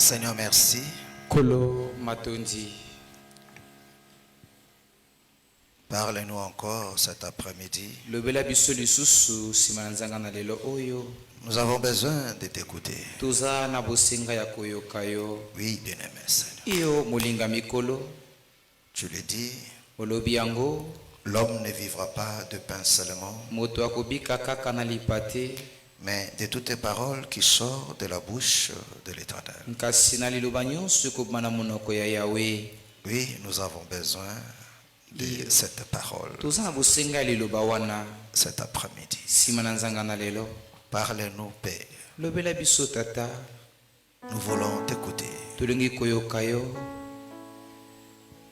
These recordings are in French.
Seigneur, merci. Kolo matondi. Parle-nous encore cet après-midi. Lobela biso lisusu simanzanga na lelo oyo. Nous avons besoin de t'écouter. Tuza na bosinga ya koyoka yo. Oui, bien-aimé Seigneur. Iyo molinga mikolo. Tu le dis. Olobi yango. L'homme ne vivra pas de pain seulement, Moto akobika kaka na lipate. mais de toutes les paroles qui sortent de la bouche de l'Éternel. Nkasi na liloba nyonso ekobima na monoko ya Yahweh. Oui, nous avons besoin de cette parole Tuza na bosinga ya liloba wana. cet après-midi. Simanzanga na lelo. Parle-nous, Père. Lobela biso tata. Nous voulons t'écouter. Tolingi koyoka yo.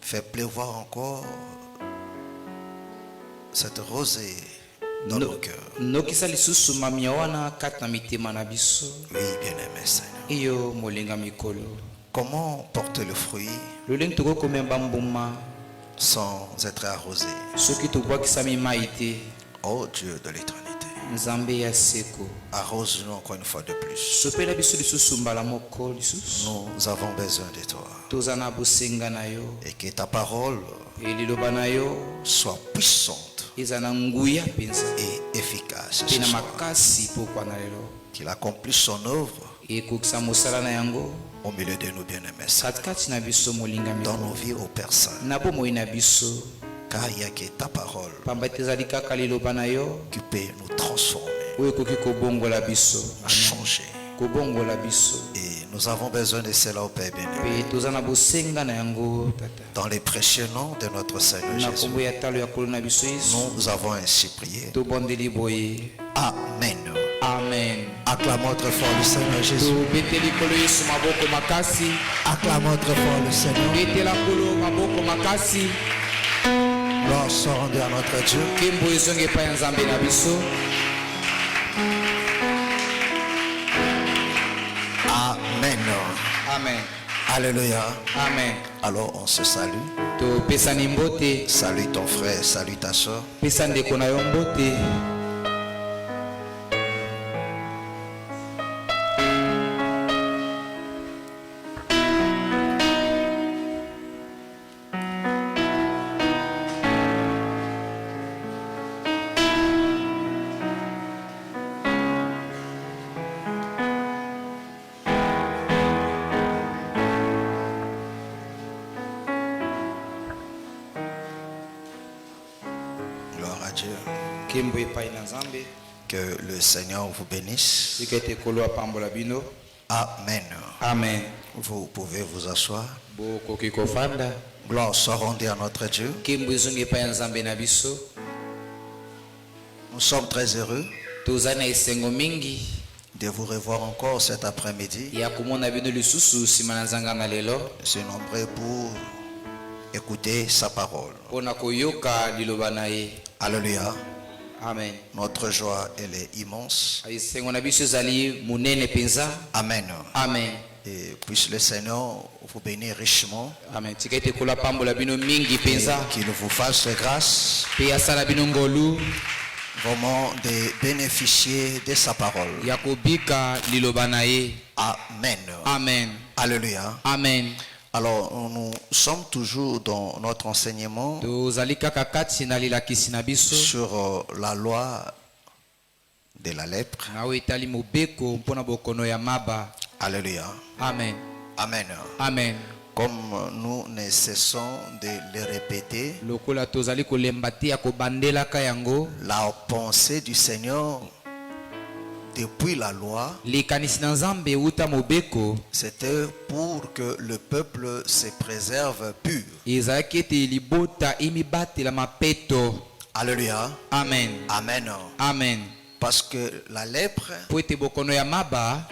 Fais pleuvoir encore cette rosée dans nos cœurs. Nokisa lisusu mamia wana kati na mitema na biso. Oui, bien-aimé Seigneur. Iyo molinga mikolo. Comment porter le fruit Loleng toko komemba mbuma. sans être arrosé? Soki tobwakisa mimai te. Oh Dieu de l'éternité, Nzambe ya seko. arrose-nous encore une fois de plus. Sopela biso lisusu mbala moko lisusu. Nous avons besoin de toi. Toza na bosenga na yo. Et que ta parole Eliloba na yo. soit puissante Eza na nguya penza. et efficace. ce Pena soir. makasi pokwa na lelo. Qu'il accomplisse son œuvre Ekokisa mosala na yango. au milieu de nous, bien-aimés Seigneur. Katikati na biso molinga Dans mikolo. nos vies aux personnes. Na bomoi na biso. Car il n'y a que ta parole Pamba tezali kaka liloba na yo. qui peut nous transformer, Oyo ekoki kobongola biso. changer. Kobongola biso. Et nous avons besoin de cela au Père bien-aimé. Pe toza na bosenga na yango tata. Dans les précieux noms de notre Seigneur Na Jésus, kombo ya talo ya kolo na biso Yesu. nous avons ainsi prié. Tobondeli boye. Amen. Amen. Acclamons très fort le Seigneur Jésus. Tobeteli kolo Yesu maboko makasi. Acclamons très fort le Seigneur. Betela kolo maboko makasi. Gloire soit rendue à notre Dieu. Kembo ezonge pa ya Nzambe na biso. Amen. Amen. Alléluia. Amen. Alors on se salue. Topesani mbote. Salue ton frère, salue ta soeur. Pesa ndeko na yo mbote. Gloire à Dieu. Kembo epai na Nzambe. Que le Seigneur vous bénisse. Sikete kolo apambola bino. Amen. Amen. Vous pouvez vous asseoir. Bokoki kofanda. Gloire soit rendue à notre Dieu. Kembo ezonge epai ya Nzambe na biso. Nous sommes très heureux Toza na esengo mingi de vous revoir encore cet après-midi. ya komona bino lisusu nsima na nzanga na lelo Se nombrer pour écouter sa parole. mpona koyoka liloba na ye. Alléluia. Amen. Notre joie, elle est immense. esengo na biso ezali monene mpenza. Amen. Amen. Et puisse le Seigneur vous bénir richement. Amen. tika ete kolo apambola bino mingi mpenza Qu'il vous fasse grâce mpe asala bino ngolu vraiment de bénéficier de sa parole. ya kobika liloba na ye. Amen. Amen. Alléluia. Amen. Alors, nous sommes toujours dans notre enseignement tozali kaka kati na lilakisi na biso sur la loi de la lèpre. na oyo etali mobeko mpona bokono ya maba. Alléluia. Amen. Amen. Amen. Comme nous ne cessons de le répéter, lokola tozali kolemba te ya kobandelaka yango. la pensée du Seigneur depuis la loi, likanisi na Nzambe euta mobeko c'était pour que le peuple se préserve pur. ezalaki ete libota emibatela mapeto. Alléluia. Amen. Amen. Amen. Parce que la lèpre, Po ete bokono ya maba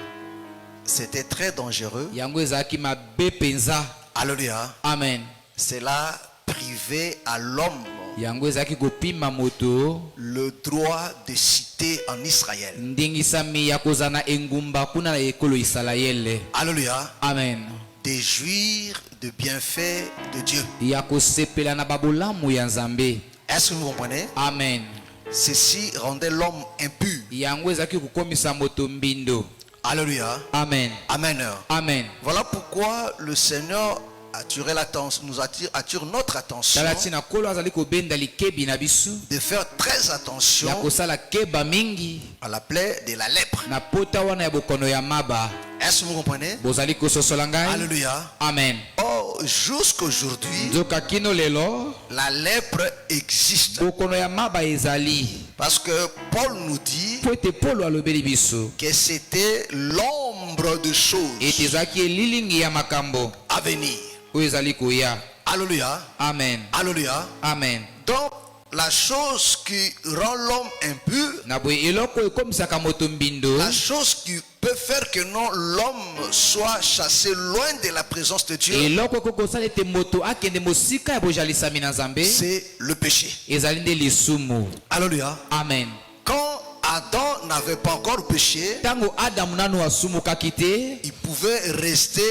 c'était très dangereux. yango ezalaki mabe penza. Alléluia. Amen. Cela privait à l'homme yango ezalaki kopima moto le droit de citer en Israël. ndingisami ya kozala na engumba kuna na ekolo Isalaele. Alléluia. Amen. De jouir de bienfaits de Dieu. ya kosepela na babolamu ya Nzambe. Est-ce que vous comprenez? Amen. Ceci rendait l'homme impur. yango ezalaki kokomisa moto mbindo. Alléluia. Amen. Amen. Amen. Voilà pourquoi le Seigneur attire notre attention Tala tina kolo azali kobenda likebi na biso de faire très attention ya kosala keba mingi à la plaie de la lèpre. na pota wana ya bokono ya maba. Est-ce que vous comprenez? Bozali kososola ngai. Alléluia. Amen. Or, jusqu'aujourd'hui, Nzoka kino lelo la lèpre existe. bokono ya maba ezali. Parce que Paul nous dit Po ete Polo alobeli biso que c'était l'ombre de choses ete ezalaki elilingi ya makambo à venir. oyo ezali koya. Alléluia. Amen. Alléluia. Amen. Donc, la chose qui rend l'homme impur, Na boye eloko ekomisaka moto mbindo, la chose qui peut faire que non l'homme soit chassé loin de la présence de Dieu, eloko ekokosala ete moto akende mosika ya bojalisami na Nzambe c'est le péché. ezali nde lisumu. Alléluia. Amen. Quand Adam n'avait pas encore péché, Tango Adamu nanu asumukaki te, il pouvait rester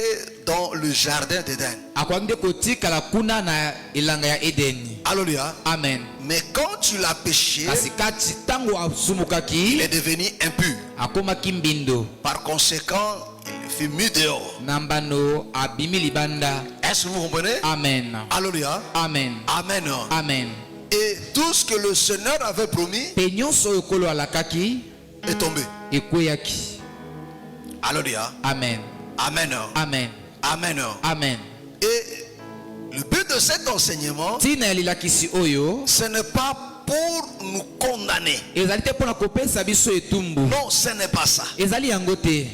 dans le jardin d'Éden. akoki nde kotikala kuna na elanga ya Edeni. Alléluia. Amen. Mais quand il a péché, Kasi kati tango il asumukaki est devenu impur. akomaki mbindo. Par conséquent, il fut mis dehors. Nambano abimi libanda. Est-ce que vous comprenez? Amen. Alléluia. Amen. Amen. Amen. Et tout ce que le Seigneur avait promis Pe nyonso oyo kolo alakaki est tombé. ekweyaki. Alléluia. Amen. Amen. Amen. Amen. Amen. Et le but de cet enseignement, Tina elilakisi oyo ce n'est pas pour nous condamner. ezali te mpona kopesa biso etumbu. Non, ce n'est pas ça. Ezali yango te.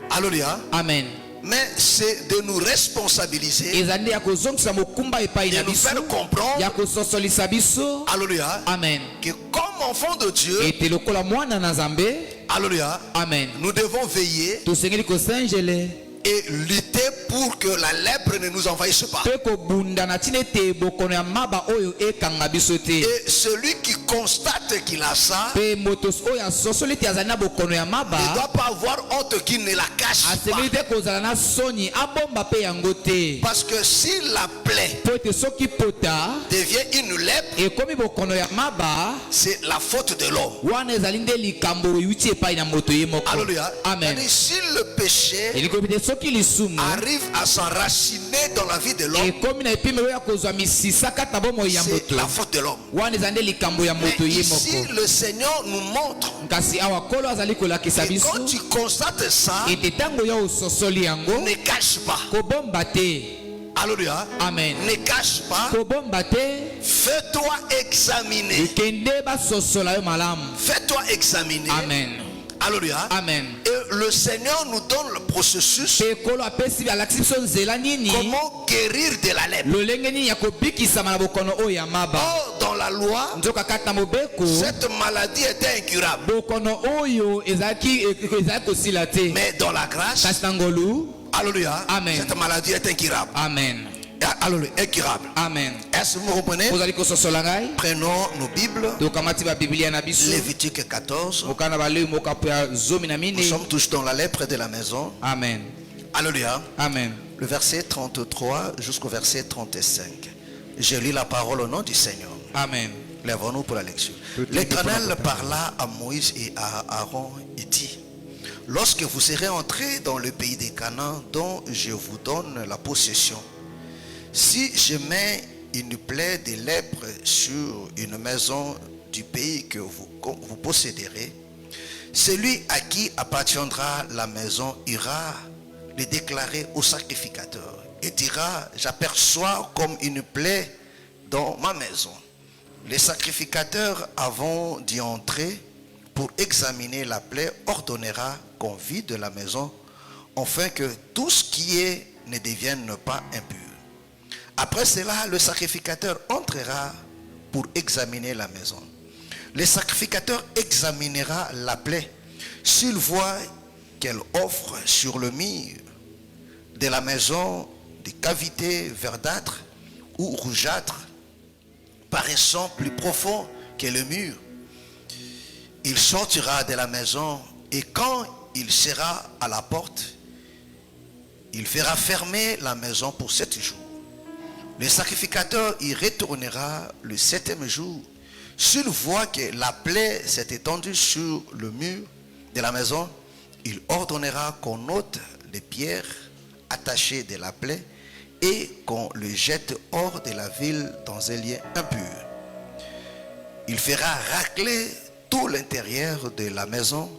Alléluia. Amen. Mais c'est de nous responsabiliser, Ezali nde ya kozongisa mokumba epai de na nous biso, faire comprendre, ya kososolisa biso. alléluia, Amen. que comme enfants de Dieu, Ete lokola mwana na Nzambe. alléluia, Amen. nous devons veiller Tosengeli kosenjele et lutter pour que la lèpre ne nous envahisse pas. pe kobunda na tina ete bokono ya maba oyo ekanga biso te. Et celui qui constate qu'il a ça Pe moto oyo asosoli ete azali na bokono ya ne maba doit pas avoir honte qu'il ne la cache asengeli pas. te kozala na soni abomba pe yango te. Parce que si la plaie Po ete soki pota devient une lèpre, ekomi bokono ya maba, c'est la faute de l'homme. wana ezali nde likambo oyuti epai na moto ye moko. Alléluia. Amen. C'est-à-dire, si le péché Elikomi te soki lisumu arrive à s'enraciner dans la vie de l'homme, ekomi na epimelo ya kozwa misisa kati na bomoi ya c'est moto, la faute de l'homme. wana ezali nde likambo ya Mais moto ye ici, moko. le Seigneur nous montre. Kasi awa kolo azali kolakisa Et biso quand tu constates ça, ete ntango ya ososoli yango ne cache pas. kobomba te. Alléluia. Amen. Ne cache pas. Kobomba te. Fais-toi examiner. Ekende basosola yo malamu. Fais-toi examiner. Amen. Alléluia. Amen. Et le Seigneur nous donne le processus. Pe kolo apesi alakisi biso nzela nini Comment guérir de la lèpre. lolenge nini ya kobikisama na bokono oyo ya maba. Or, dans la loi, Nzoka kati na mobeko cette maladie était incurable. bokono oyo ezalaki kosila te. Mais dans la grâce, Kasi na ngolu. alléluia, Amen. cette maladie est incurable. Amen. Alléluia, incurable. Amen. Est-ce que vous comprenez? Ozali kososola ngai. Prenons nos Bibles. Tokamati ba biblia na biso. Lévitique 14. Mokana balei mokapo ya zomi na Nous mine. sommes tous dans la lèpre de la maison. Amen. Alléluia. Amen. Le verset 33 jusqu'au verset 35. Je lis la parole au nom du Seigneur. Amen. Lèvons-nous pour la lecture. L'Éternel parla à Moïse et à Aaron et dit: lorsque vous serez entrés dans le pays des Canaan dont je vous donne la possession, si je mets une plaie de lèpre sur une maison du pays que vous posséderez, celui à qui appartiendra la maison ira le déclarer au sacrificateur et dira: j'aperçois comme une plaie dans ma maison. Les sacrificateurs, avant d'y entrer pour examiner la plaie, ordonnera qu'on vide la maison, afin que tout ce qui est ne devienne pas impur. Après cela, le sacrificateur entrera pour examiner la maison. Le sacrificateur examinera la plaie. S'il voit qu'elle offre sur le mur de la maison des cavités verdâtres ou rougeâtres, paraissant plus profond que le mur, il sortira de la maison et quand il sera à la porte, il fera fermer la maison pour 7 jours. Le sacrificateur y retournera le 7e jour. S'il voit que la plaie s'est étendue sur le mur de la maison, il ordonnera qu'on ôte les pierres attachées de la plaie et qu'on le jette hors de la ville dans un lieu impur. Il fera racler tout l'intérieur de la maison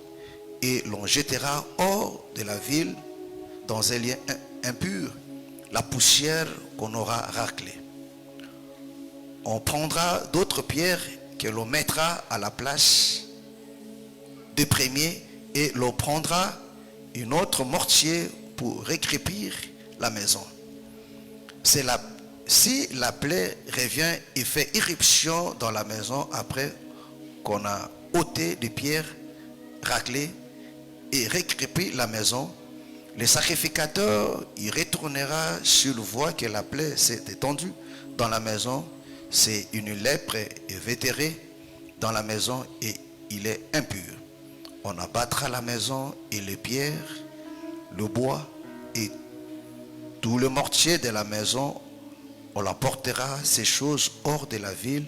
et l'on jettera hors de la ville dans un lieu impur la poussière qu'on aura raclée. On prendra d'autres pierres que l'on mettra à la place des premiers et l'on prendra une autre mortier pour récrépir la maison. Si la plaie revient et fait irruption dans la maison après qu'on a ôté des pierres raclées et récrépir la maison, le sacrificateur y retournera s'il voit que la plaie s'est étendue dans la maison. C'est une lèpre vétérée dans la maison et il est impur. On abattra la maison et les pierres, le bois et tout le mortier de la maison. On l'emportera ces choses hors de la ville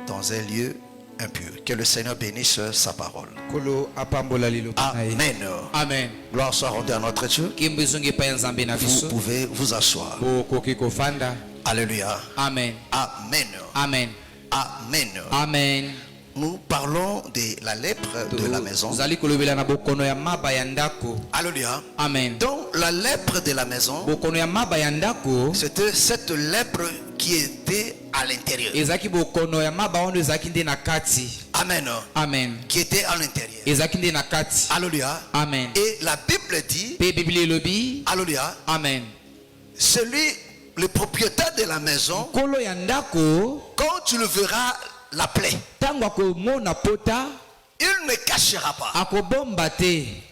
dans un lieu impur. Que le Seigneur bénisse sa parole. Amen. Amen. Gloire soit rendue à notre Dieu. Vous pouvez vous asseoir. Alléluia. Amen. Amen. Amen. Amen. Amen. Nous parlons de la lèpre de la maison. Alléluia. Amen. Donc la lèpre de la maison, c'était cette lèpre qui était à l'intérieur. Amen. Amen. Qui était à l'intérieur. Alléluia. Amen. Et la Bible dit, alléluia. Amen. Le propriétaire de la maison, quand tu le verras la plaie, il ne cachera pas.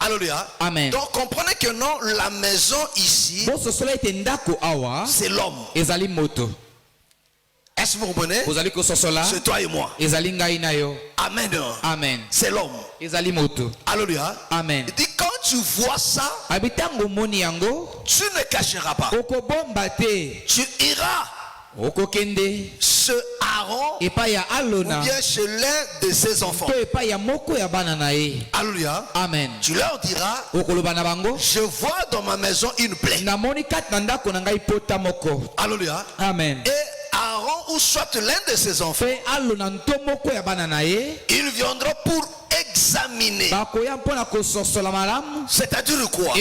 Alléluia. Amen. Donc comprenez que non, la maison ici, c'est l'homme. Est-ce que vous comprenez? C'est toi et moi. Amen. Amen. C'est l'homme. Alléluia. Amen. Il dit quand tu vois ça, tu ne cacheras pas. Tu iras chez Aaron ou bien chez l'un de ses enfants. Alléluia. Amen. Tu leur diras, je vois dans ma maison une plaie. Alléluia. Amen. Et Aaron ou soit l'un de ses enfants, ils viendront pour examiner. C'est-à-dire quoi?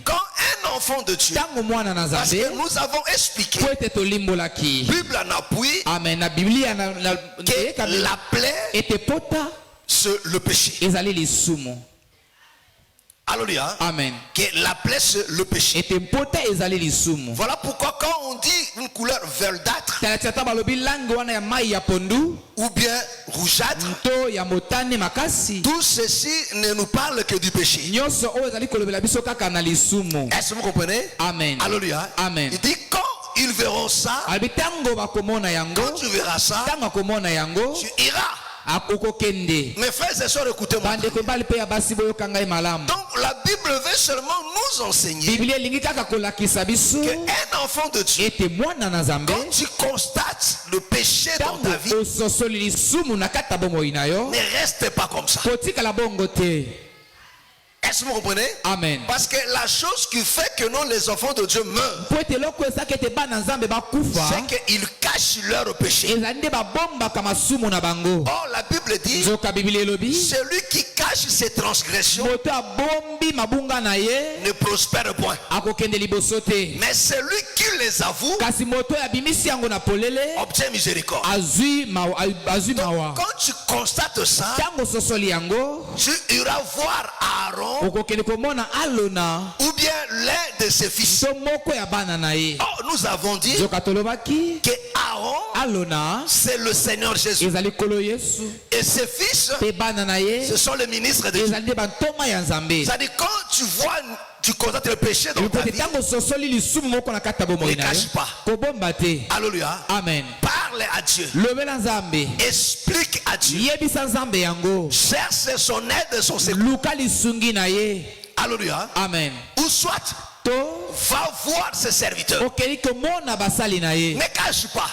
Quand un enfant de Dieu, parce que nous avons expliqué, Bible en appui, que la plaie, c'est le péché. Alléluia. Amen. Que la plaie c'est le péché. Voilà pourquoi quand on dit une couleur verdâtre ou bien rougeâtre, tout ceci ne nous parle que du péché. Est-ce que vous comprenez? Amen. Alléluia. Amen. Il dit quand ils verront ça, quand tu verras ça, tu iras. Mes frères et sœurs, écoutez-moi. Donc la Bible veut seulement nous enseigner qu'un enfant de Dieu, quand tu constates le péché dans ta vie, ne reste pas comme ça. Est-ce que vous comprenez? Amen. Parce que la chose qui fait que non, les enfants de Dieu meurent, c'est qu'ils cachent leur péché. Or la Bible dit, celui qui cache ses transgressions ne prospère point. Mais celui qui les avoue obtient miséricorde. Donc, quand tu constates ça, tu iras voir Aaron ou bien l'un de ses fils. Or, nous avons dit que Aaron, c'est le Seigneur Jésus. Et ses fils, ce sont les ministres de Dieu. C'est-à-dire quand tu vois, tu constates le péché dans ta vie, ne cache pas. Alléluia. Amen. Parle à Dieu. Explique à Dieu. Cherche son aide, son secours. Alléluia. Amen. Ou soit, va voir ses serviteurs. Ne cache pas.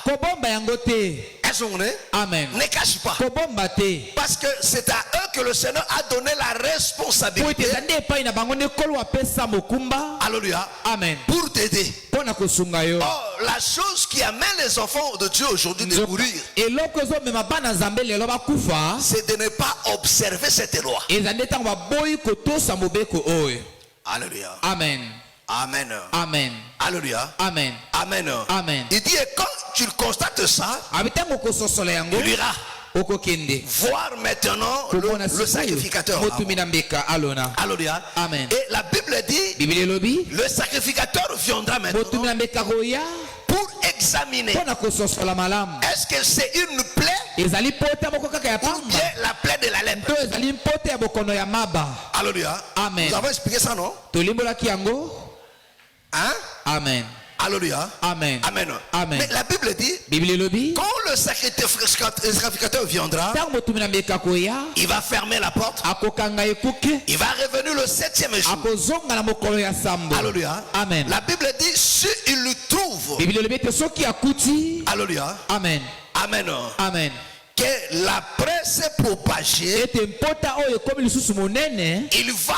Est-ce que vous comprenez? Amen. Ne cache pas. Kobomba te. Parce que c'est à eux que le Seigneur a donné la Po ete responsabilité. ezali epai na bango nde Nkolo apesa mokumba. Alléluia. Amen. Pour t'aider. Mpona kosunga yo. Oh, la chose qui amène les enfants de Dieu aujourd'hui de courir, eloko ezomema bana nzambe lelo bakufa c'est de ne pas observer cette loi. ezali nde ntango baboyi kotosa mobeko oyo. Alléluia. Amen. Amen. Amen. Alléluia. Amen. Amen. Amen. Il dit, et quand tu constates ça, abi ntango okososola yango il ira okokende voir maintenant komona le sacrificateur. motumi na mbeka alona. Alléluia. Amen. Et la Bible dit, bibili elobi le sacrificateur viendra motumi maintenant na mbeka koya pour examiner. mpona kososola malamu. Est-ce que c'est une plaie ezali pota moko kaka ya ou pamba bien la plaie de la lèpre? to ezali mpota ya bokono ya maba. Alléluia. Amen. Nous avons expliqué ça, non? tolimbolaki yango. Hein? Amen. Alléluia. Amen. Amen. Amen. Mais la Bible dit, bibili elobi quand le sacrificateur viendra, ntango motumi na mbeka koya il va fermer la porte. akokanga ekuke Il va revenir le 7e jour. akozonga na mokolo ya sambo. Alléluia. Amen. La Bible dit, si il le trouve, bibili elobi ete soki akuti. alléluia, Amen. amen, Amen. que la presse s'est propagée, ete mpota oyo ekomi lisusu monene il va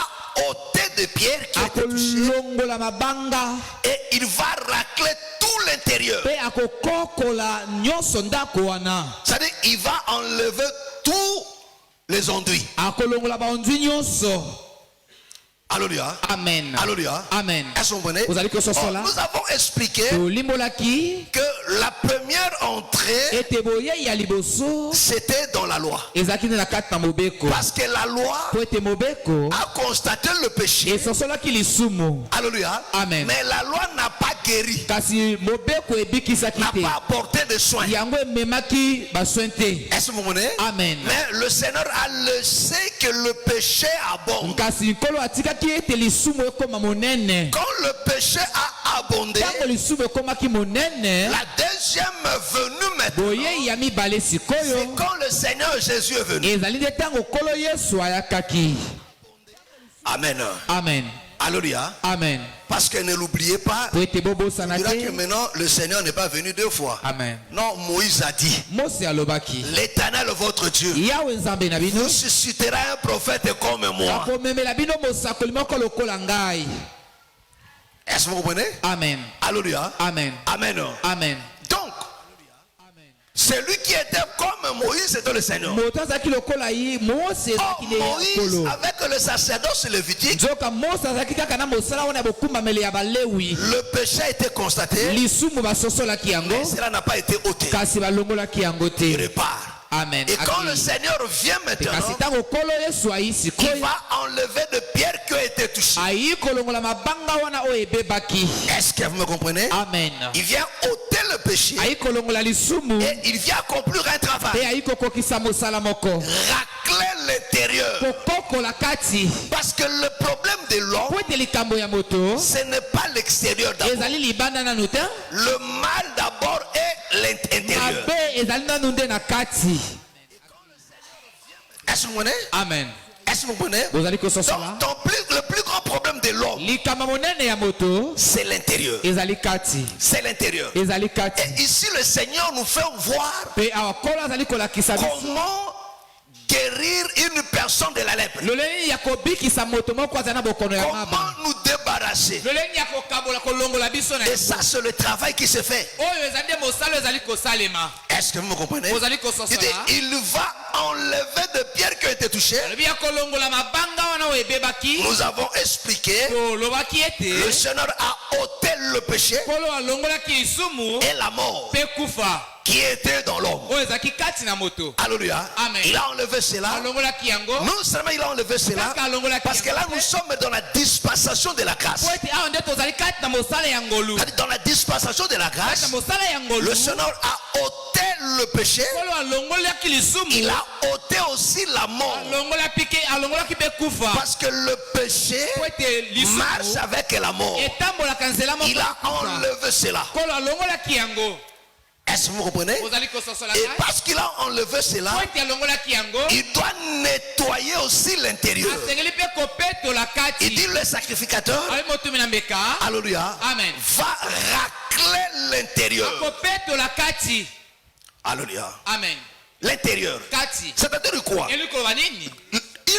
ôter des pierres qui étaient touchées akolongola mabanga et il va racler tout l'intérieur. mpe akokokola nyonso ndako wana. C'est-à-dire, il va enlever tous les enduits. akolongola baonzwi nyonso. Alléluia. Amen. Alléluia. Amen. Est-ce que vous comprenez? Ozali kososola. Nous avons expliqué tolimbolaki que la première entrée, ete boyei ya liboso c'était dans la loi. ezalaki nde na kati na mobeko Parce que la loi po ete mobeko a constaté le péché. esosolaki lisumu. Alléluia. Amen. Mais la loi n'a pas guéri, kasi mobeko ebikisaki n'a te pas apporté de soins. yango ememaki baswin te. Est-ce que vous comprenez? Amen. Mais le Seigneur a laissé que le péché abonde. kasi nkolo atikaki ete lisumu ekoma monene. Quand le péché a abondé, ntango lisumu ekomaki monene la deuxième venue maintenant, boyei ya mibale c'est sikoyo quand le Seigneur Jésus est venu. ezali nde ntango nkolo yesu ayakaki. Amen. Amen. Alléluia. Amen. Parce que ne l'oubliez pas, po ete bobosana il dira que te. maintenant le Seigneur n'est pas venu deux fois. Amen. Non, Moïse a dit, mose alobaki l'Éternel votre Dieu yawe nzambe na bino vous suscitera un prophète comme moi. akomemela bino mosakoli moko lokola ngai. Est-ce que vous comprenez? Amen. Alléluia. Amen. Amen. Amen. Donc, celui qui était comme Moïse, c'était le Seigneur. moto azalaki lokola ye mose ezalaki nde ya Moïse, nkolo. avec le sacerdoce lévitique, nzoka mose azalaki kaka na mosala wana ya bokumbameli ya balewi. le péché a été constaté, lisumu basosolaki yango mais cela n'a pas été ôté. kasi balongolaki yango Il te. repart. Amen. Et quand Aki. le Seigneur vient kasi maintenant, ntango nkolo yesu ayi il sikoyo va enlever de pierres qui ont été touchées. ayi kolongola mabanga wana oyo ebebaki. Est-ce que vous me comprenez? Amen. Il vient ôter le péché ayi kolongola lisumu et il vient accomplir un mpe travail. ayi kokokisa mosala moko Racler l'intérieur. kokokola kati. Parce que le problème de l'homme, po ete likambo ya moto ce n'est pas l'extérieur d'abord. ezali libanda nanu te. Le mal d'abord est l'intérieur. mabe ezali nanu nde na kati. Est-ce que vous comprenez? Amen. Est-ce que vous comprenez? bozali kososola. Donc, le plus grand problème de l'homme, likambo monene ya moto c'est l'intérieur. ezali kati. C'est l'intérieur. ezali kati. Et ici, le Seigneur nous fait voir mpe awa nkolo azali kolakisa biso comment guérir une personne de la lèpre. lolenge ya kobikisa moto moko azali na bokono ya maba. Comment nous débarrasser. lolenge ya kokabola kolongola biso na Et ça, c'est le travail qui se fait. oyo ezali nde mosala ezali kosalema. Est-ce que vous me comprenez? bozali Il dit, kososola. il va enlever des pierres qui ont été touchées. alobi ya kolongola mabanga wana oyo ebebaki. Nous avons expliqué, tolobaki ete le Seigneur a ôté le péché nkolo alongolaki lisumu et la mort mpe kufa qui était dans l'homme. oyo ezalaki kati na moto. Alléluia. Amen. Il a enlevé cela. alongolaki yango Non seulement il a enlevé cela, parce que là nous sommes dans la dispensation de la grâce. po ete awa nde tozali kati na mosala ya ngolu. C'est-à-dire, dans la dispensation de la kati na grâce, mosala ya ngolu le Seigneur a ôté le péché. nkolo alongolaki lisumu Il a ôté aussi la mort. alongolaki mpe kufa Parce que le péché po ete lisumu marche avec la mort. etambolaka nzela moko Il ya a kufa. enlevé cela. nkolo alongolaki yango. Est-ce que vous comprenez? ozali kososola Et ngai parce qu'il a enlevé cela, po ete alongolaki yango il doit nettoyer aussi l'intérieur. asengeli mpe kopetola Il kati. dit le sacrificateur, ali motumi na mbeka alléluia, Amen. va racler l'intérieur. kopetola kati. Alléluia. Amen. L'intérieur. Kati. C'est-à-dire quoi? Elikoloba nini?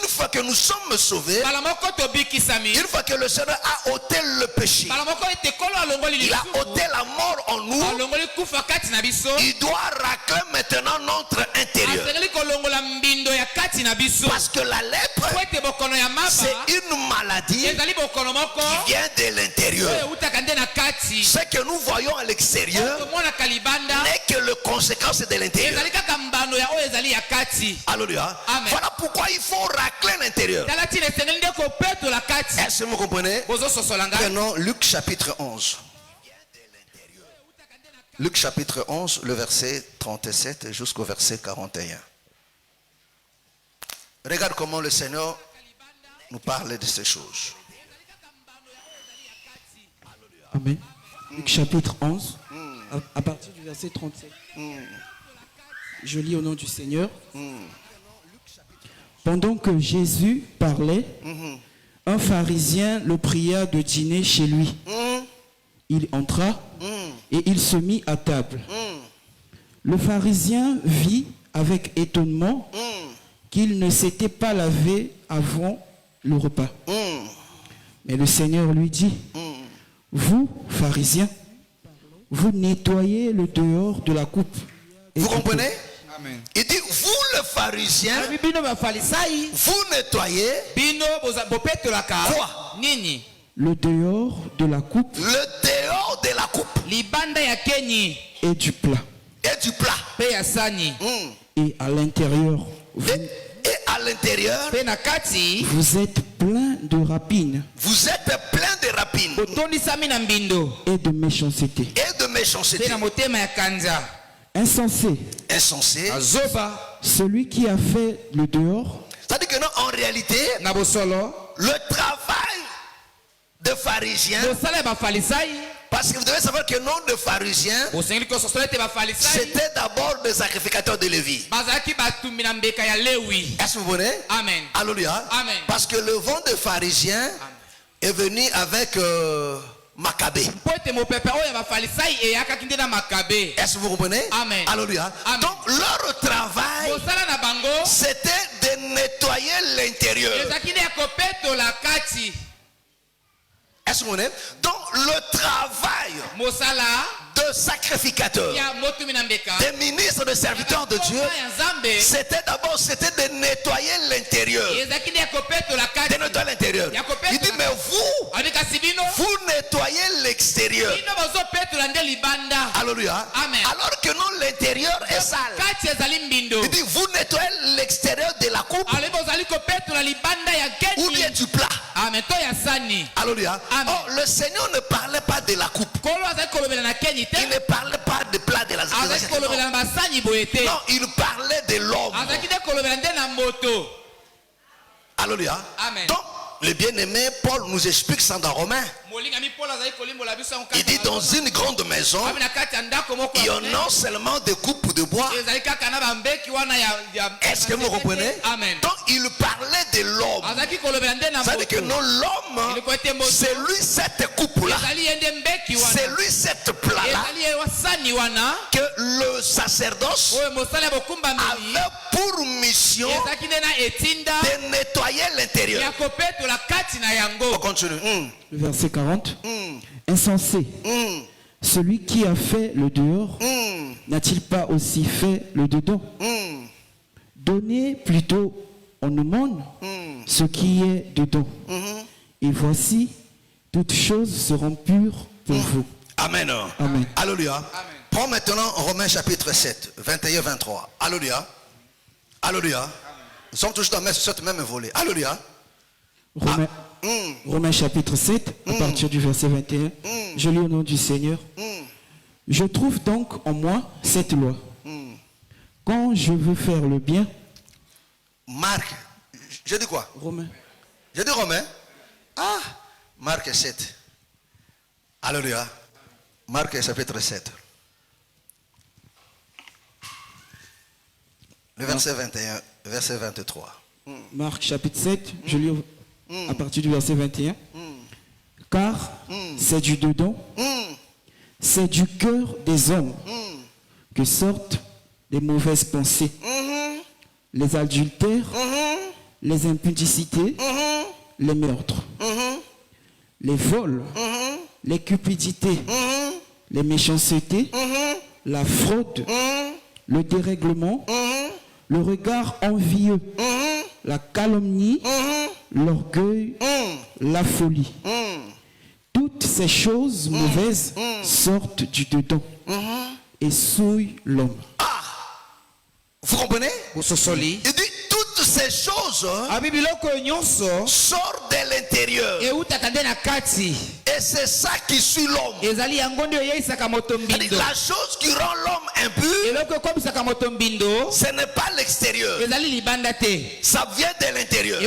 Une fois que nous sommes sauvés, Bala moko tobikisami. une fois que le Seigneur a ôté le péché, Bala moko ete kolo alongoli il a lisusu. ôté la mort en nous, Alongoli kufa kati na biso. il doit racler maintenant notre intérieur. Asengeli kolongola mbindo ya kati na biso. Parce que la lèpre, Po ete bokono ya maba. c'est une maladie Ezali bokono moko. qui vient de l'intérieur. Oyo utaka nde na kati. Ce que nous voyons à l'extérieur Tomona kalibanda. n'est que le conséquence de l'intérieur. Ezali kaka mbano ya oyo ezali ya kati. Alléluia. Amen. Voilà pourquoi il faut racler l'intérieur. Tala tina esengeli nde kopetola kati. Est-ce que vous comprenez? Bozososola ngai. Prenons Luc chapitre 11. Luc chapitre 11, le verset 37 jusqu'au verset 41. Regarde comment le Seigneur nous parle de ces choses. Amen. Luc chapitre 11, à partir du verset 37. Je lis au nom du Seigneur. Pendant que Jésus parlait, un pharisien le pria de dîner chez lui. Il entra et il se mit à table. Le pharisien vit avec étonnement qu'il ne s'était pas lavé avant le repas. Mais le Seigneur lui dit, vous, pharisiens, vous nettoyez le dehors de la coupe. et Vous du comprenez? Amen. Il dit, vous le pharisien, Bino bafalisai. vous nettoyez Bino bopetolaka. quoi? Nini? le dehors de la coupe Le dehors de la coupe Libanda ya kenyi. et du plat. et du plat. Pe ya sani. Et à l'intérieur, Et à l'intérieur, Pe na kati. vous êtes plein de rapines vous êtes plein de rapines Botondisami na mbindo. et de méchanceté. et de méchanceté. Pe na motema ya kanza. Insensé, Insensé. Azoba. celui qui a fait le dehors C'est-à-dire que non, en réalité, Na bosolo. le travail de pharisien, Bosala ya bafalisai. parce que vous devez savoir que non de pharisiens, Bosengeli kososola ete bafalisai. c'était d'abord des sacrificateurs de Lévi. Bazalaki batumbi na mbeka ya Lewi. Est-ce que vous voyez? Amen. Alléluia. Amen. Parce que le vent de pharisiens est venu avec Maccabée. Po ete mopepe oyo ya bafalisai eyakaki nde na makabe. Est-ce que vous comprenez? Amen. Alléluia. Amen. Donc leur travail, Bosala na bango. c'était de nettoyer l'intérieur. Ezalaki nde ya kopetola kati. Est-ce que vous comprenez? Donc le travail Mosala de sacrificateur, ya motumi na mbeka. des ministres, de serviteurs de Dieu, Ya Nzambe. c'était d'abord de nettoyer l'intérieur. Ezalaki nde ya kopetola De kati. nettoyer l'intérieur. Il dit, mais vous, Abi kasi bino. vous nettoyez l'extérieur. Bino bozopetola nde libanda. Alléluia. Amen. Alors que non, l'intérieur est sale. Kati ezali mbindo. Il dit, vous nettoyez l'extérieur de la coupe Ale bozali kopetola libanda ya ou bien geni. du plat. Amen. To ya sani. Alléluia. Amen. Oh, le Seigneur ne parlait pas de la coupe. Kolo azali kolobela na keni te. Il ne parlait pas de plat de la Azali non. kolobela na basani boye te. Non, il parlait de l'homme. Azali nde kolobela nde na moto. Alléluia. Amen. Donc, le bien-aimé Paul nous explique ça dans Romains. Molingami Paul azali kolimbola biso yango kati. Il dit, dans une grande maison, Abi na kati ya ndako moko. il y ya a monene. non seulement des coupes de bois. Ezali kaka na bambeki wana ya. Est-ce que vous comprenez? Amen. Donc, il parlait de l'homme. Azali kolobela nde na C'est-à-dire que moto. non, l'homme, Il kote moto. c'est lui cette coupe-là. Ezali yende mbeki wana. C'est lui cette plat-là Ezali ye wasani wana. que le sacerdoce Oyo mosala ya bokumbameli. avait pour mission Ezalaki nde na etinda. de nettoyer Ya l'intérieur. kopetola kati na On yango. continue. Le verset 40. Insensé, celui qui a fait le dehors n'a-t-il pas aussi fait le dedans? Donnez plutôt en aumône ce qui est dedans. Et voici, toutes choses seront pures pour vous. Amen. Amen. Alléluia. Prends maintenant Romains chapitre 7, 21-23. Alléluia. Alléluia. Nous sommes toujours dans ce même volet. Alléluia. Romains, Romains chapitre 7, à partir du verset 21. Je lis au nom du Seigneur. Je trouve donc en moi cette loi. Quand je veux faire le bien, Marc. Je dis quoi? Romains, Je dis Romain. Ah, Marc 7. Alléluia. Marc chapitre 7. Le verset 21, verset 23. Marc chapitre 7, je lis à partir du verset 21. Car c'est du dedans, c'est du cœur des hommes que sortent les mauvaises pensées, les adultères, les impudicités, les meurtres, les vols, les cupidités, les méchancetés, la fraude, le dérèglement, le regard envieux, la calomnie, l'orgueil, la folie. Toutes ces choses mauvaises sortent du dedans et souillent l'homme. Vous comprenez? Il dit toutes ces choses sortent de l'intérieur. Et c'est ça qui suit l'homme. La chose qui rend l'homme impur, ce n'est pas l'extérieur. Ça vient de l'intérieur.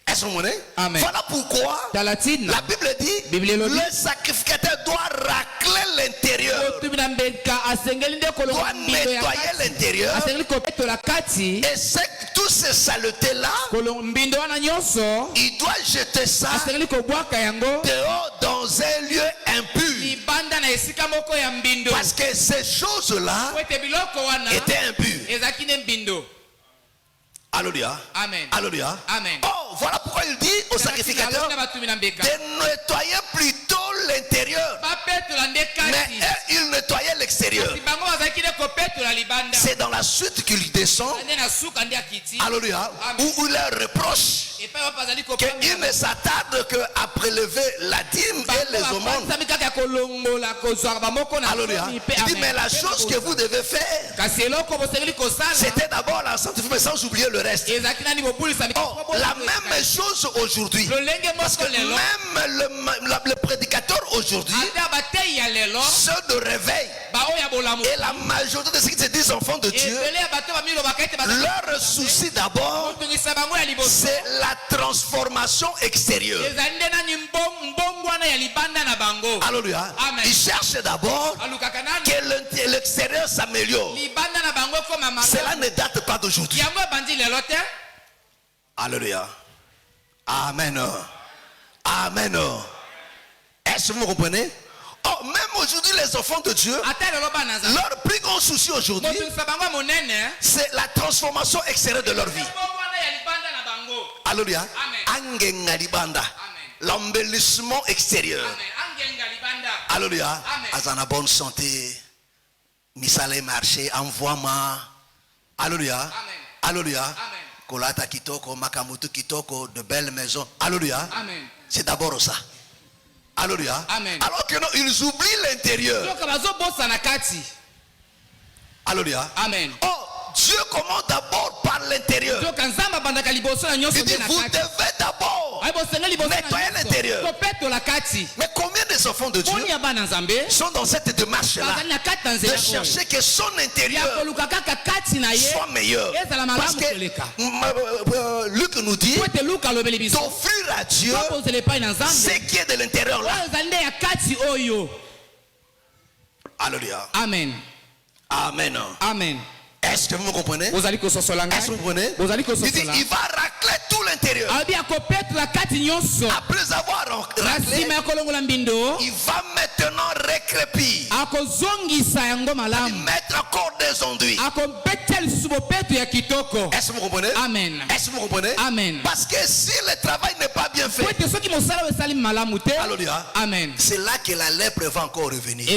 Est-ce que vous comprenez? Voilà pourquoi la Bible dit le sacrificateur doit racler l'intérieur, doit nettoyer l'intérieur. Et toutes ces saletés-là, il doit jeter ça dehors dans un lieu impur. Parce que ces choses-là étaient impures. Alléluia. Amen. Alléluia. Amen. Oh, voilà pourquoi il dit au sacrificateur de nettoyer plutôt l'intérieur. Mais il nettoyait l'extérieur. C'est dans la suite qu'il descend. Alléluia. Où il leur reproche qu'il ne s'attarde qu'à prélever la dîme et les aumônes. Alléluia. Il dit, mais la chose que vous devez faire, c'était d'abord la sanctification sans oublier le reste. Oh, la même chose aujourd'hui. Parce que même le prédicateur aujourd'hui se réveille. Et la majorité de ceux qui se disent enfants de Dieu, leur souci d'abord, c'est la transformation extérieure. Alléluia. Ils cherchent d'abord que l'extérieur s'améliore. Cela ne date pas d'aujourd'hui. Alléluia. Amen. Amen. Est-ce que vous comprenez? Oh, même aujourd'hui, les enfants de Dieu, leur plus grand souci aujourd'hui, c'est la transformation extérieure de leur vie. Alléluia. L'embellissement extérieur. Alléluia. Azana bonne santé. Misale marché, envoie-moi. Alléluia. Alléluia. Kolata kitoko, makamutu kitoko, de belles maisons. Alléluia. C'est d'abord ça. Alléluia. Alors que non, ils oublient l'intérieur. Alléluia. Amen. Oh, Dieu commence d'abord par l'intérieur. Il dit, vous devez d'abord nettoyer l'intérieur. Mais combien des enfants de Dieu sont dans cette démarche-là de chercher que son intérieur soit meilleur? Parce que Luc nous dit d'offrir à Dieu ce qui est de l'intérieur là. Alléluia. Amen. Amen. Amen. Est-ce que vous me comprenez? Est-ce que vous comprenez? Il dit, il va racler tout l'intérieur. Après avoir raclé, il va maintenant recrépir. Mettre encore des enduits. Est-ce que vous comprenez? Amen. Est-ce que vous comprenez? Amen. Parce que si le travail n'est pas bien fait, alléluia, Amen. c'est là que la lèpre va encore revenir.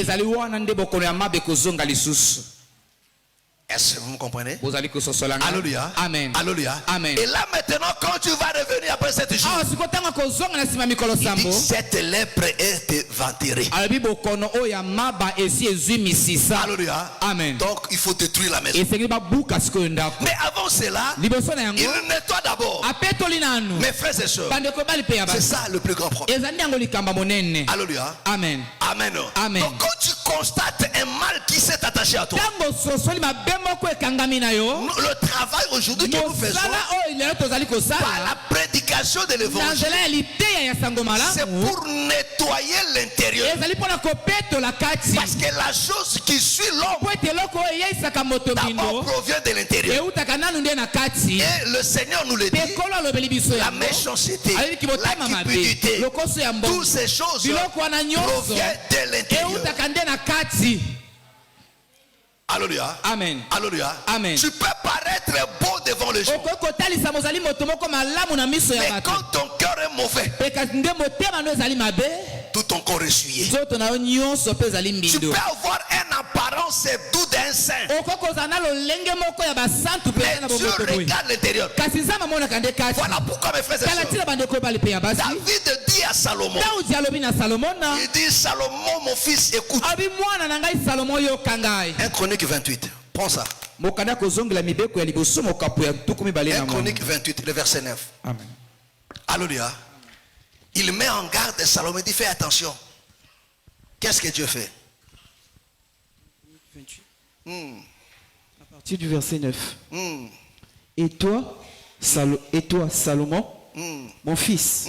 Est-ce que vous me comprenez? Alléluia. Amen. Alléluia. Amen. Et là maintenant, quand tu vas revenir après 7 jours, il dit, cette lèpre est éventrée. Alléluia. Amen. Donc il faut détruire la maison. Mais avant cela, il nettoie d'abord. Mes frères et sœurs, c'est ça le plus grand problème. Alléluia. Amen. Amen. Amen. Donc quand tu constates un mal qui s'est attaché à toi, le travail aujourd'hui que nous faisons par la prédication de l'évangile, c'est pour nettoyer l'intérieur. Parce que la chose qui suit l'homme d'abord provient de l'intérieur. Et le Seigneur nous le dit, la méchanceté, la cupidité, toutes ces choses proviennent de l'intérieur. Alléluia. Amen. Alléluia. Amen. Tu peux paraître beau devant les gens. Mais quand ton cœur est mauvais, tout ton corps est essuyé. Tu peux avoir une apparence doux d'un saint. Mais Dieu regarde l'intérieur. Voilà pourquoi mes frères et sœurs, David dit à Salomon, il dit Salomon mon fils écoute. 1 Chronique 28. Prends ça. 1 Chronique 28, le verset 9. Amen. Alléluia. Il met en garde Salomon, il dit fais attention. Qu'est-ce que Dieu fait? 28. À partir du verset 9. Et toi, Salomon, mon fils,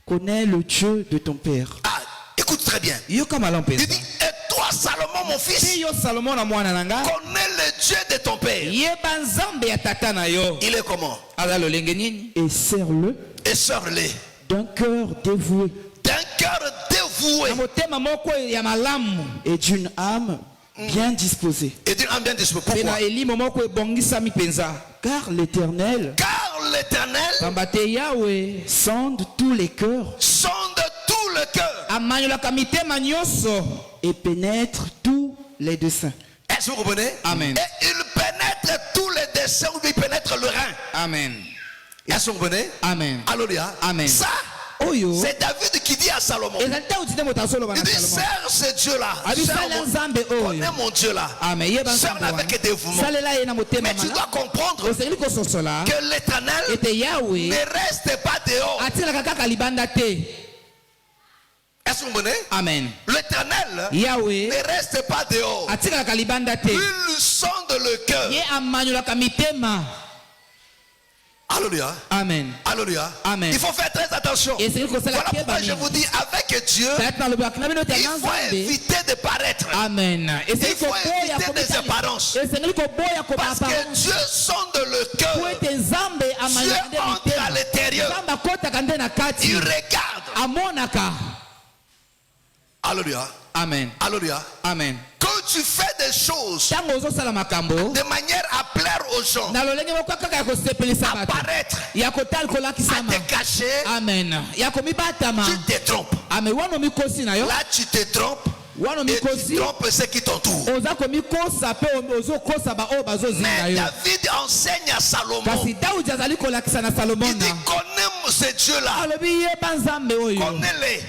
connais le Dieu de ton père. Ah, écoute très bien. Il dit, et toi, Salomon, mon fils, connais le Dieu de ton père. Il est comment? Et sers-le. Et sers-le. D'un cœur dévoué. D'un cœur dévoué. Et d'une âme bien disposée. Et d'une âme bien disposée. Pourquoi? Car l'Éternel sonde tous les cœurs. Sonde tout le cœur. Et pénètre tous les desseins. Est-ce que vous comprenez? Amen. Et il pénètre tous les desseins ou il pénètre le rein. Amen. Est-ce que vous comprenez? Amen. Alléluia. Amen. Ça, c'est David qui dit à Salomon. Il dit, sers ce Dieu-là. Connais mon Dieu-là. Sers-le avec dévouement. Mais tu dois comprendre que l'Éternel ne reste pas dehors. Est-ce que vous comprenez? Amen. L'Éternel Yahweh ne reste pas dehors. Il sonde le cœur. Alléluia. Amen. Alléluia. Amen. Il faut faire très attention. Voilà pourquoi je vous dis, avec Dieu, il faut éviter de paraître. Amen. Il faut éviter des apparences. Parce que Dieu sonde le cœur. Dieu entre à l'intérieur. Il regarde. Alléluia. Amen. Alléluia. Amen. Quand tu fais des choses de manière à plaire aux gens, à paraître, à te cacher, Amen. tu te trompes. Là, tu te trompes. Et tu trompes ceux qui t'entourent. Mais David enseigne à Salomon. Il dit, connais ce Dieu-là. Connais-les.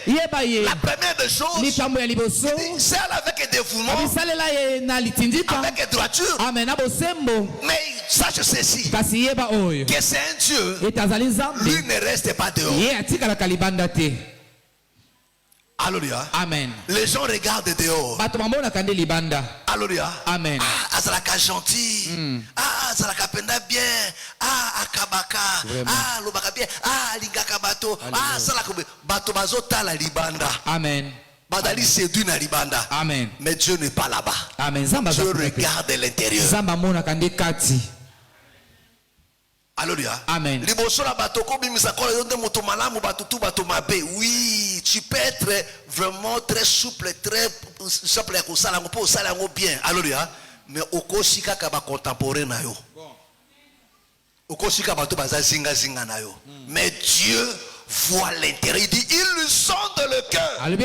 La première des choses, il dit, sers avec dévouement, avec droiture. Mais sache ceci, que c'est un Dieu, lui ne reste pas dehors. Alléluia. Amen. Les gens regardent dehors. Alléluia. Amen. Ah, Azalaka gentil. Ah, Azalaka penda bien. Ah, Akabaka. Ah, Lobaka bien. Ah, Lingaka bato. Ah, Salaka bato bazota la libanda. Amen. Badali séduit na libanda. Amen. Mais Dieu n'est pas là-bas. Amen. Dieu regarde l'intérieur. Alléluia. Amen. Oui, tu peux être vraiment très souple, très souple bien. Alléluia. Mais okoshika kaba contemporain na yo. Okoshika bato baza zinga na yo. Mais Dieu voit l'intérieur. Il dit, il sonde le cœur. Et le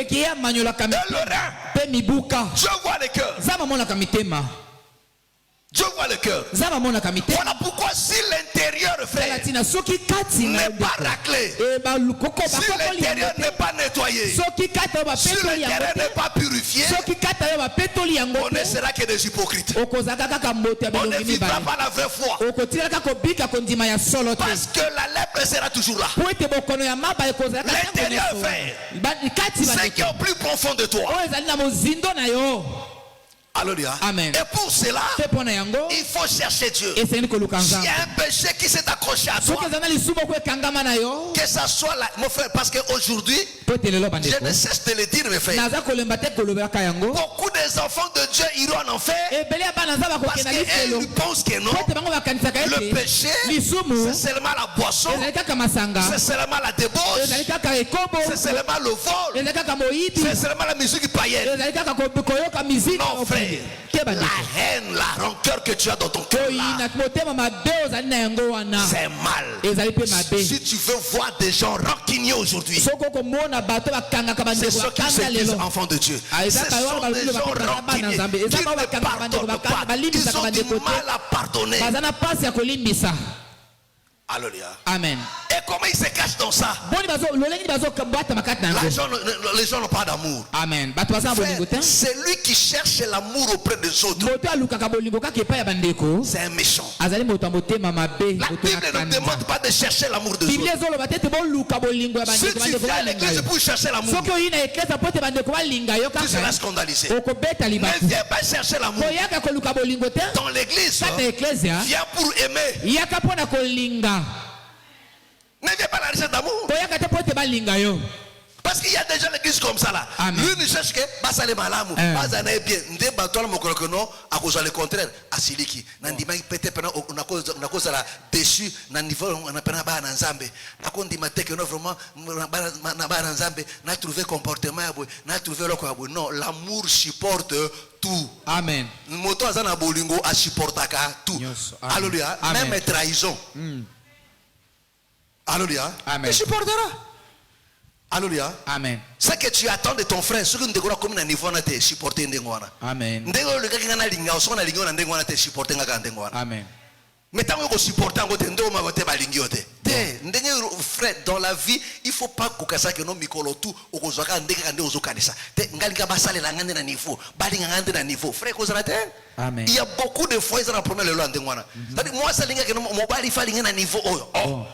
rein. Dieu voit le cœur. Dieu voit le cœur. Voilà pourquoi si l'intérieur fait n'est pas raclé, si l'intérieur n'est pas nettoyé, si l'intérieur n'est pas purifié, on ne sera que des hypocrites. On ne vivra pas la vraie foi. Parce que la lèpre sera toujours là. L'intérieur fait ce qui est au plus profond de toi. Alléluia. Amen. Et pour cela, il faut chercher Dieu. S'il y a un péché qui s'est accroché à toi, que ça soit là, mon frère, parce qu'aujourd'hui, je ne cesse de le dire, mes frères, beaucoup des enfants de Dieu iront en enfer parce qu'ils pensent que non, le péché, c'est seulement la boisson, c'est seulement la débauche, c'est seulement le vol, c'est seulement la musique païenne. Non frère, la haine, la rancœur que tu as dans ton cœur là, c'est mal. Si tu veux voir des gens rancuniers aujourd'hui, c'est ceux qui se disent enfants de Dieu. Ce sont des gens rancuniers qui ne pardonnent pas. Ils ont du mal à pardonner. Alléluia. Amen. Et comment ils se cachent dans ça? Les gens n'ont pas d'amour. Amen. C'est lui qui cherche l'amour auprès des autres. C'est un méchant. La Bible ne demande pas de chercher l'amour des autres. Si tu viens à l'église pour chercher l'amour, tu seras scandalisé. Ne viens pas chercher l'amour. Dans l'église, viens pour aimer. Ne viens pas la recherche d'amour. Parce qu'il y a des gens à l'église comme ça là. Lui ne cherche que basale malamu. Basane bien. Nde batwala mokolo no à cause le contraire. Asiliki. Nandima pete pena na cause la déçu na niveau na pena ba na nzambe. Na kondima teke no vraiment na ba na nzambe na trouver comportement ya boy, na trouver loko ya boy. Non, l'amour supporte tout. Amen. Moto azana bolingo a supportaka tout. Alléluia. Même trahison. Alléluia. Amen. Il supportera. Alléluia. Amen. Ce que tu attends de ton frère, ce que nous devons comme un niveau na te supporter ndengwana. Amen. Ndego le gars na linga, so na linga na ndengwana te supporter ngaka ndengwana. Amen. Mais tant que supporter ngote ndo ma ngote ba lingi yote. Te ndenge frère dans la vie, il faut pas kokasa que no mikolo tout okozaka ndenge kande ozokanisa. Te ngalinga basale la ngande na niveau, balinga ngande na niveau. Frère kozala te. Amen. Il y a beaucoup de fois ils ont promis le ndengwana. C'est-à-dire moi ça linga que mo bali fa linga na niveau oh.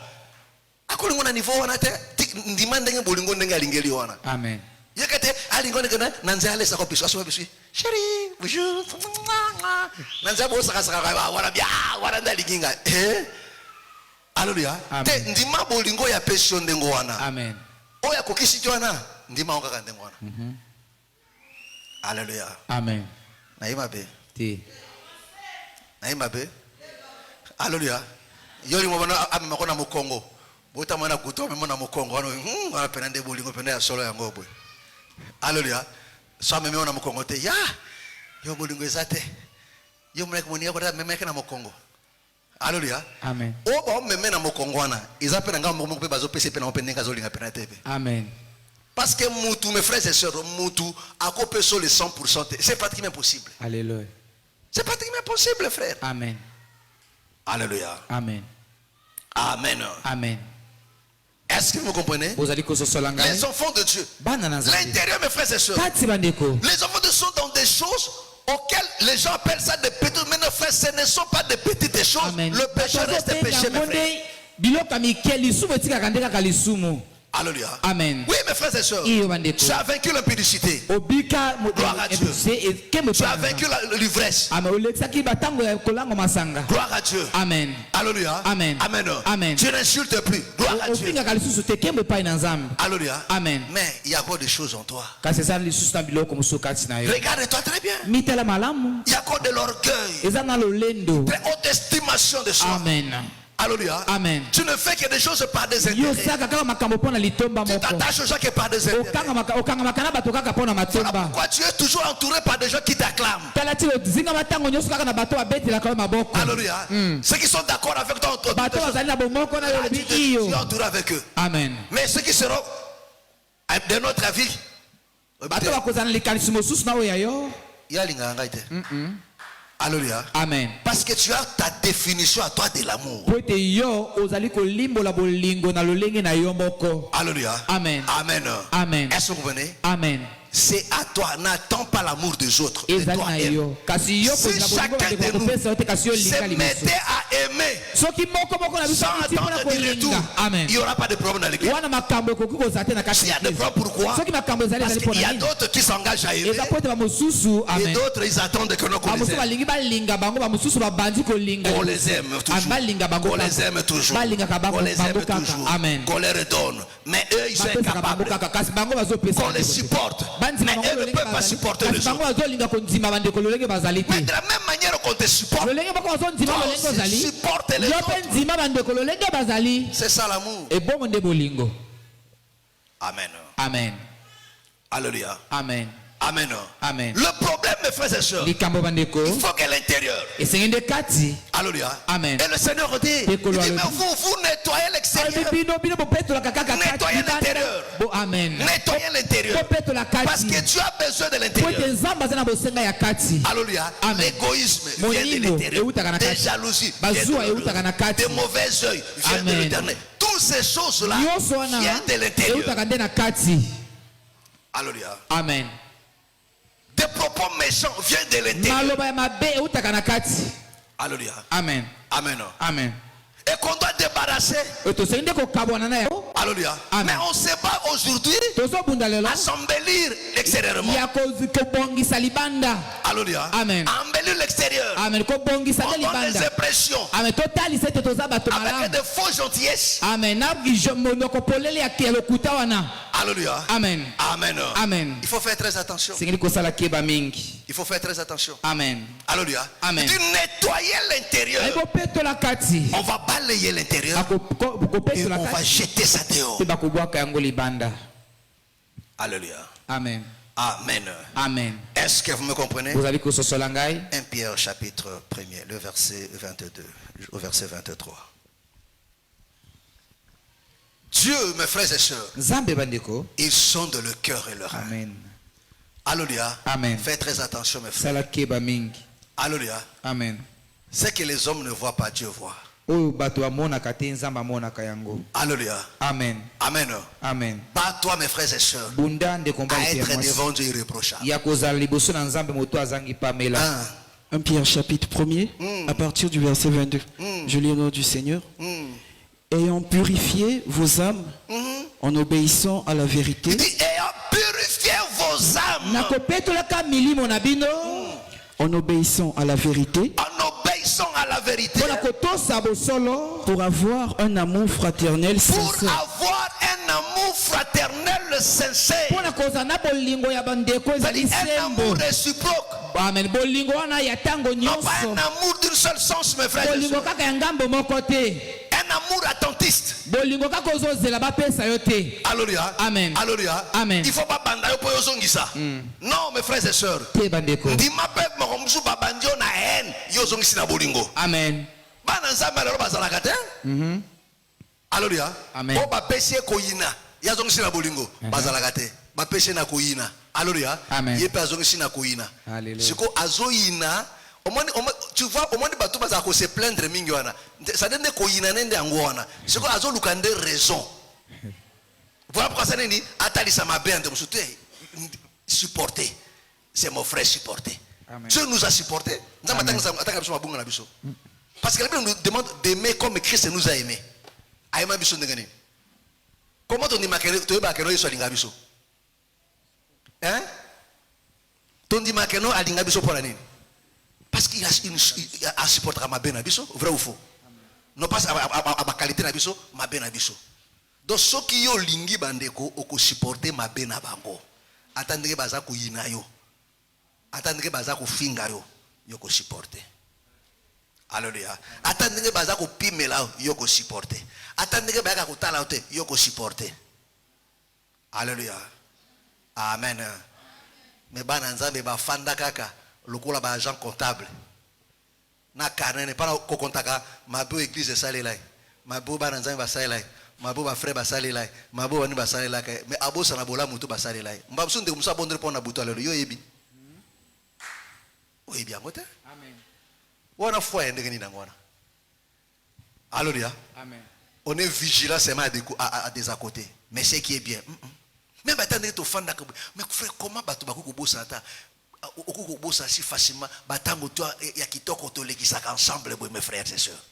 Akolingo na niveau wana te ndima ndenge bolingo ndenge alingeli wana. Amen. Yekete alingo ndenge nanza ale sako biso aso biso. Chérie, bonjour. Nanza bo saka wana bia wana ndalinga. Alléluia. Te ndima bolingo ya pesio ndengo wana. Amen. Oya kokisi wana ndima onga ndengo wana. Alléluia. Amen. Naima be. Ti. Naima be. Alléluia. Yori mo bana amakona mu Congo. Bota mwana kuto mwana mu Congo wana pena nde bolingo pena ya solo ya ngobwe. Alléluia. So meme wana mu Congo te ya. Yo bolingo ezate. Yo mwana kumoni ko meme kana mu Congo. Alléluia. Amen. O meme na mu Congo wana. Iza pena ngamba mo pe bazo pese pena open nka zolinga pena tepe. Amen. Parce que mutu mes frères et sœurs mutu akope sur les 100%. C'est pratiquement impossible. Alléluia. C'est pratiquement impossible frère. Amen. Alléluia. Amen. Amen. Amen. Est-ce que vous comprenez? Les enfants de Dieu. L'intérieur, mes frères et sœurs. Les enfants de Dieu sont dans des choses auxquelles les gens appellent ça des petites. Mais nos frères, ce ne sont pas des petites choses. Amen. Le péché reste péché, mes frères. Alléluia. Amen. Oui, mes frères et sœurs. Tu as vaincu l'impudicité. Gloire à Dieu. Tu as vaincu l'ivresse. Gloire à Dieu. Amen. Alléluia. Amen. Amen. Amen. Tu n'insultes plus. Gloire à Dieu. Alléluia. Amen. Mais il y a encore des choses en toi. Regarde-toi très bien. Il y a encore de l'orgueil. Très haute estimation de soi. Amen. Alléluia. Amen. Tu ne fais que des choses par des intérêts. Tu t'attaches aux gens que par des intérêts. Voilà pourquoi tu es toujours entouré par des gens qui t'acclament. Alléluia. Ceux qui sont d'accord avec toi, tu es entouré avec eux. Amen. Mais ceux qui seront de notre avis, il y a l'ingangate. Alléluia. Amen. Parce que tu as ta définition à toi de l'amour. Alléluia. Amen. Amen. Amen. Est-ce que vous venez? Amen. C'est à toi. N'attends pas l'amour des autres. De toi-même. Si chacun de nous se mettait à aimer sans attendre du retour, Amen. il n'y aura pas de problème dans l'église. S'il y a des problèmes, pourquoi? Parce qu'il y a d'autres qui s'engagent à aimer. Et d'autres, ils attendent que nous qu'on les aime. On les aime toujours. On les aime toujours. On les aime toujours. Qu'on les redonne. Mais eux, ils sont incapables. Qu'on les supporte. Mais eux ne peuvent pas supporter les autres. Mais de la même manière qu'on te supporte, toi aussi supporte les autres. C'est ça l'amour. Amen. Amen. Alléluia. Amen. Amen. Amen. Le problème, mes frères et sœurs, Likambo bandeko. il faut que l'intérieur. Esengende kati. Alléluia. Amen. Et le Seigneur dit, il dit, mais vous nettoyez l'extérieur. Nettoyez l'intérieur. Amen. Nettoyez l'intérieur. Parce que tu as besoin de l'intérieur. Alléluia. L'égoïsme vient de l'intérieur. Des jalousies des mauvais yeux viennent de l'éternel. Toutes ces choses-là viennent de l'intérieur. Alléluia. Amen. Des propos méchants viennent de l'intérieur. Alléluia. Amen. Amen. Amen. Et qu'on doit débarrasser. Alléluia. Amen. Mais on ne sait pas aujourd'hui à s'embellir extérieurement. Alléluia. Amen. Embellir l'extérieur. Amen. On donne des impressions. Amen. Avec de faux gentillesses. Amen. Alléluia. Amen. Amen. Amen. Il faut faire très attention. Il faut faire très attention. Amen. Alléluia. Amen. Tu nettoyer l'intérieur. On va balayer l'intérieur et on va jeter ça dehors. Alléluia. Amen. Amen. Amen. Est-ce que vous me comprenez? Vous avez que ce soit 1 Pierre chapitre 1er, le verset 22 au verset 23. Dieu, mes frères et sœurs, ils sont de le cœur et le rein. Amen. Alléluia. Amen. Faites très attention, mes frères. Alléluia. Amen. Ce que les hommes ne voient pas, Dieu voit. Alléluia. Amen. Amen. Amen. Bats-toi, mes frères et sœurs, à être devant Dieu irréprochable. 1 Pierre chapitre 1er, à partir du verset 22. Je lis au nom du Seigneur. Ayant purifié vos âmes en obéissant à la vérité. Il dit, ayant purifié vos âmes. En obéissant à la vérité. En obéissant à la vérité. Pour avoir un amour fraternel sincère. Pour avoir un amour fraternel sincère. C'est-à-dire un amour réciproque. Amen. Non pas un amour d'un seul sens, mes frères et sœurs. Un amour attentiste. Alléluia. Amen. Alléluia. Amen. Il ne faut pas banda yo poyo zongisa. Non, mes frères et sœurs. Ndima pe mokomsu babandio na haine yo zongisi na bolingo. Amen. Bana nzambe lelo bazalaka te. Alléluia. Amen. O ba pesie koyina ya zongisi na bolingo bazalaka te. Ba pesie na koyina. Alléluia. Amen. Yepe azongisi na koyina. Alléluia. Siko azoyina. Tu vois, au moins, tu vas se plaindre. Ça donne des koyina nende angwana. C'est quoi, azo lukande raison. Voilà pourquoi ça n'est ni atali ça m'a bien supporté. C'est mon frère supporté. Dieu nous a supporté. Parce que la Bible nous demande d'aimer comme Christ nous a aimé. Comment on dit que soit lingabiso? Hein? Ton dit makeno a lingabiso pour l'année. Parce qu'il a supporté ma ben abisso, vrai ou faux? Non pas à ma qualité nabisso, ma ben abisso. Donc ceux qui ont lingi bandeko, oko supporter ma ben abango. Attendez baza ko yina yo. Attendez baza ko finga yo, yoko supporter. Alléluia. Attendez baza ko pimela yoko supporter. Attendez baza ko tala ote yoko supporter. Alléluia. Amen. Mais bana nzambe ba fanda kaka. Lokola ba agent comptable na carnet pas ko kontaka mabo église salé là mabo ba nzambe ba salé là mabo ba frère ba salé là mabo wani ba salé là mais abo sana bola mutu ba salé là mbabsu ndeko musa bondre pona buto alelo yo yebi o yebi angote amen wana foi ndenge ni ngwana. Alléluia. Amen. On est vigilant seulement à des à côté, mais ce qui est bien même attendre to fanda mais frère comment ba to ba ko bossa ta si facilement batango toi ya kitoko to lekisaka ensemble mes frères et sœurs.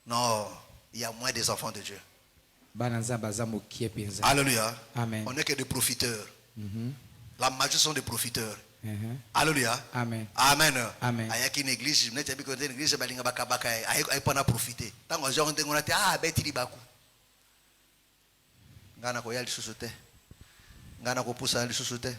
Non, il y a moins des enfants de Dieu. Alléluia. Amen. On n'est que des profiteurs. La majorité sont des profiteurs. Alléluia. Amen. Amen. Amen. Ayaki une église, je n'ai pas une église balinga bakabaka ay pas na profiter. Tango gens on a dit ah betili baku. Ngana ko yali susuté. Ngana ko poussa li susuté.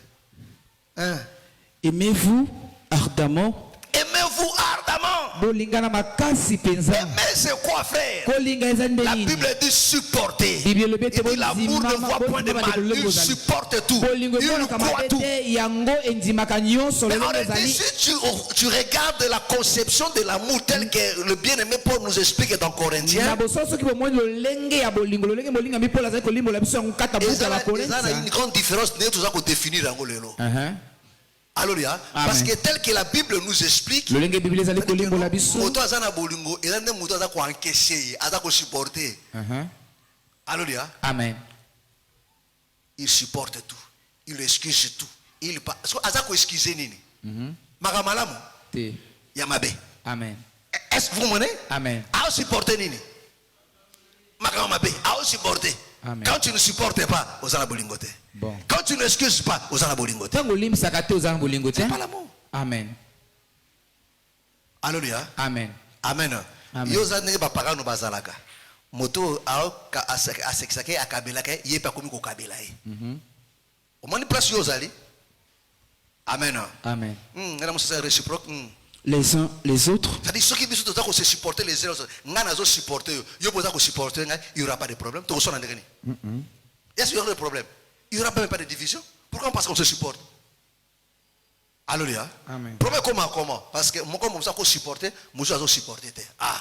Aimez-vous ardemment. Aimez-vous ardemment. bolingana makasi penza. Mais c'est quoi, frère? Kolinga ezande La nini? Bible dit supporter. Bible Il bete dit l'amour ne voit point de mal. Il supporte tout. Bolingo Il bona croit tout. kamabete yango endimaka nyonso Mais lelo en réalité, ezali. si tu regardes la conception de l'amour tel que le bien-aimé Paul nous explique dans Na Corinthiens, bososo ki bomoni lolenge ya bolingo lolenge bolinga mi Paul azali kolimbola biso yango kata buka il y la a Corinthiens. une grande différence. Nous devons définir en lelo. Alléluia. Parce que tel que la Bible nous explique, Lolenge Bible ezali kolimbola biso. moto azana bolingo, il y a des moto azana ko encaisser, azana ko supporter. Alléluia. Amen. Il supporte tout. Il excuse tout. Il pas. Azana ko excuser nini? Magamalamu. Te. Yamabe. Amen. Est-ce que vous comprenez? Amen. A supporter nini? Magamabe. A supporter. Amen. Quand tu ne supportes pas, aux bolingote. Bon. Quand tu n'excuses pas, aux bolingote. Tango limsaka te ozanga bolingo te. C'est pas l'amour. Amen. Alléluia. Amen. Amen. Amen. Yoza nenge bapaka no bazalaka. Moto ka asekisake akabelaka ye pa komi ko kabela ye. Omoni place yozali. Amen. Amen. Ngana musa réciproque. Les uns les autres. C'est-à-dire ceux qui disent que se supporter les uns les autres. Ngana zo supporter yo poza ko supporter il y aura pas de problème. To so na ndengani. Est-ce qu'il y aura des problèmes? Il n'y aura même pas de division. Pourquoi? Parce qu'on se supporte. Alléluia. Amen. Problème comment? Parce que moi, comme ça, qu'on supporte, moi, je dois supporter. Ah.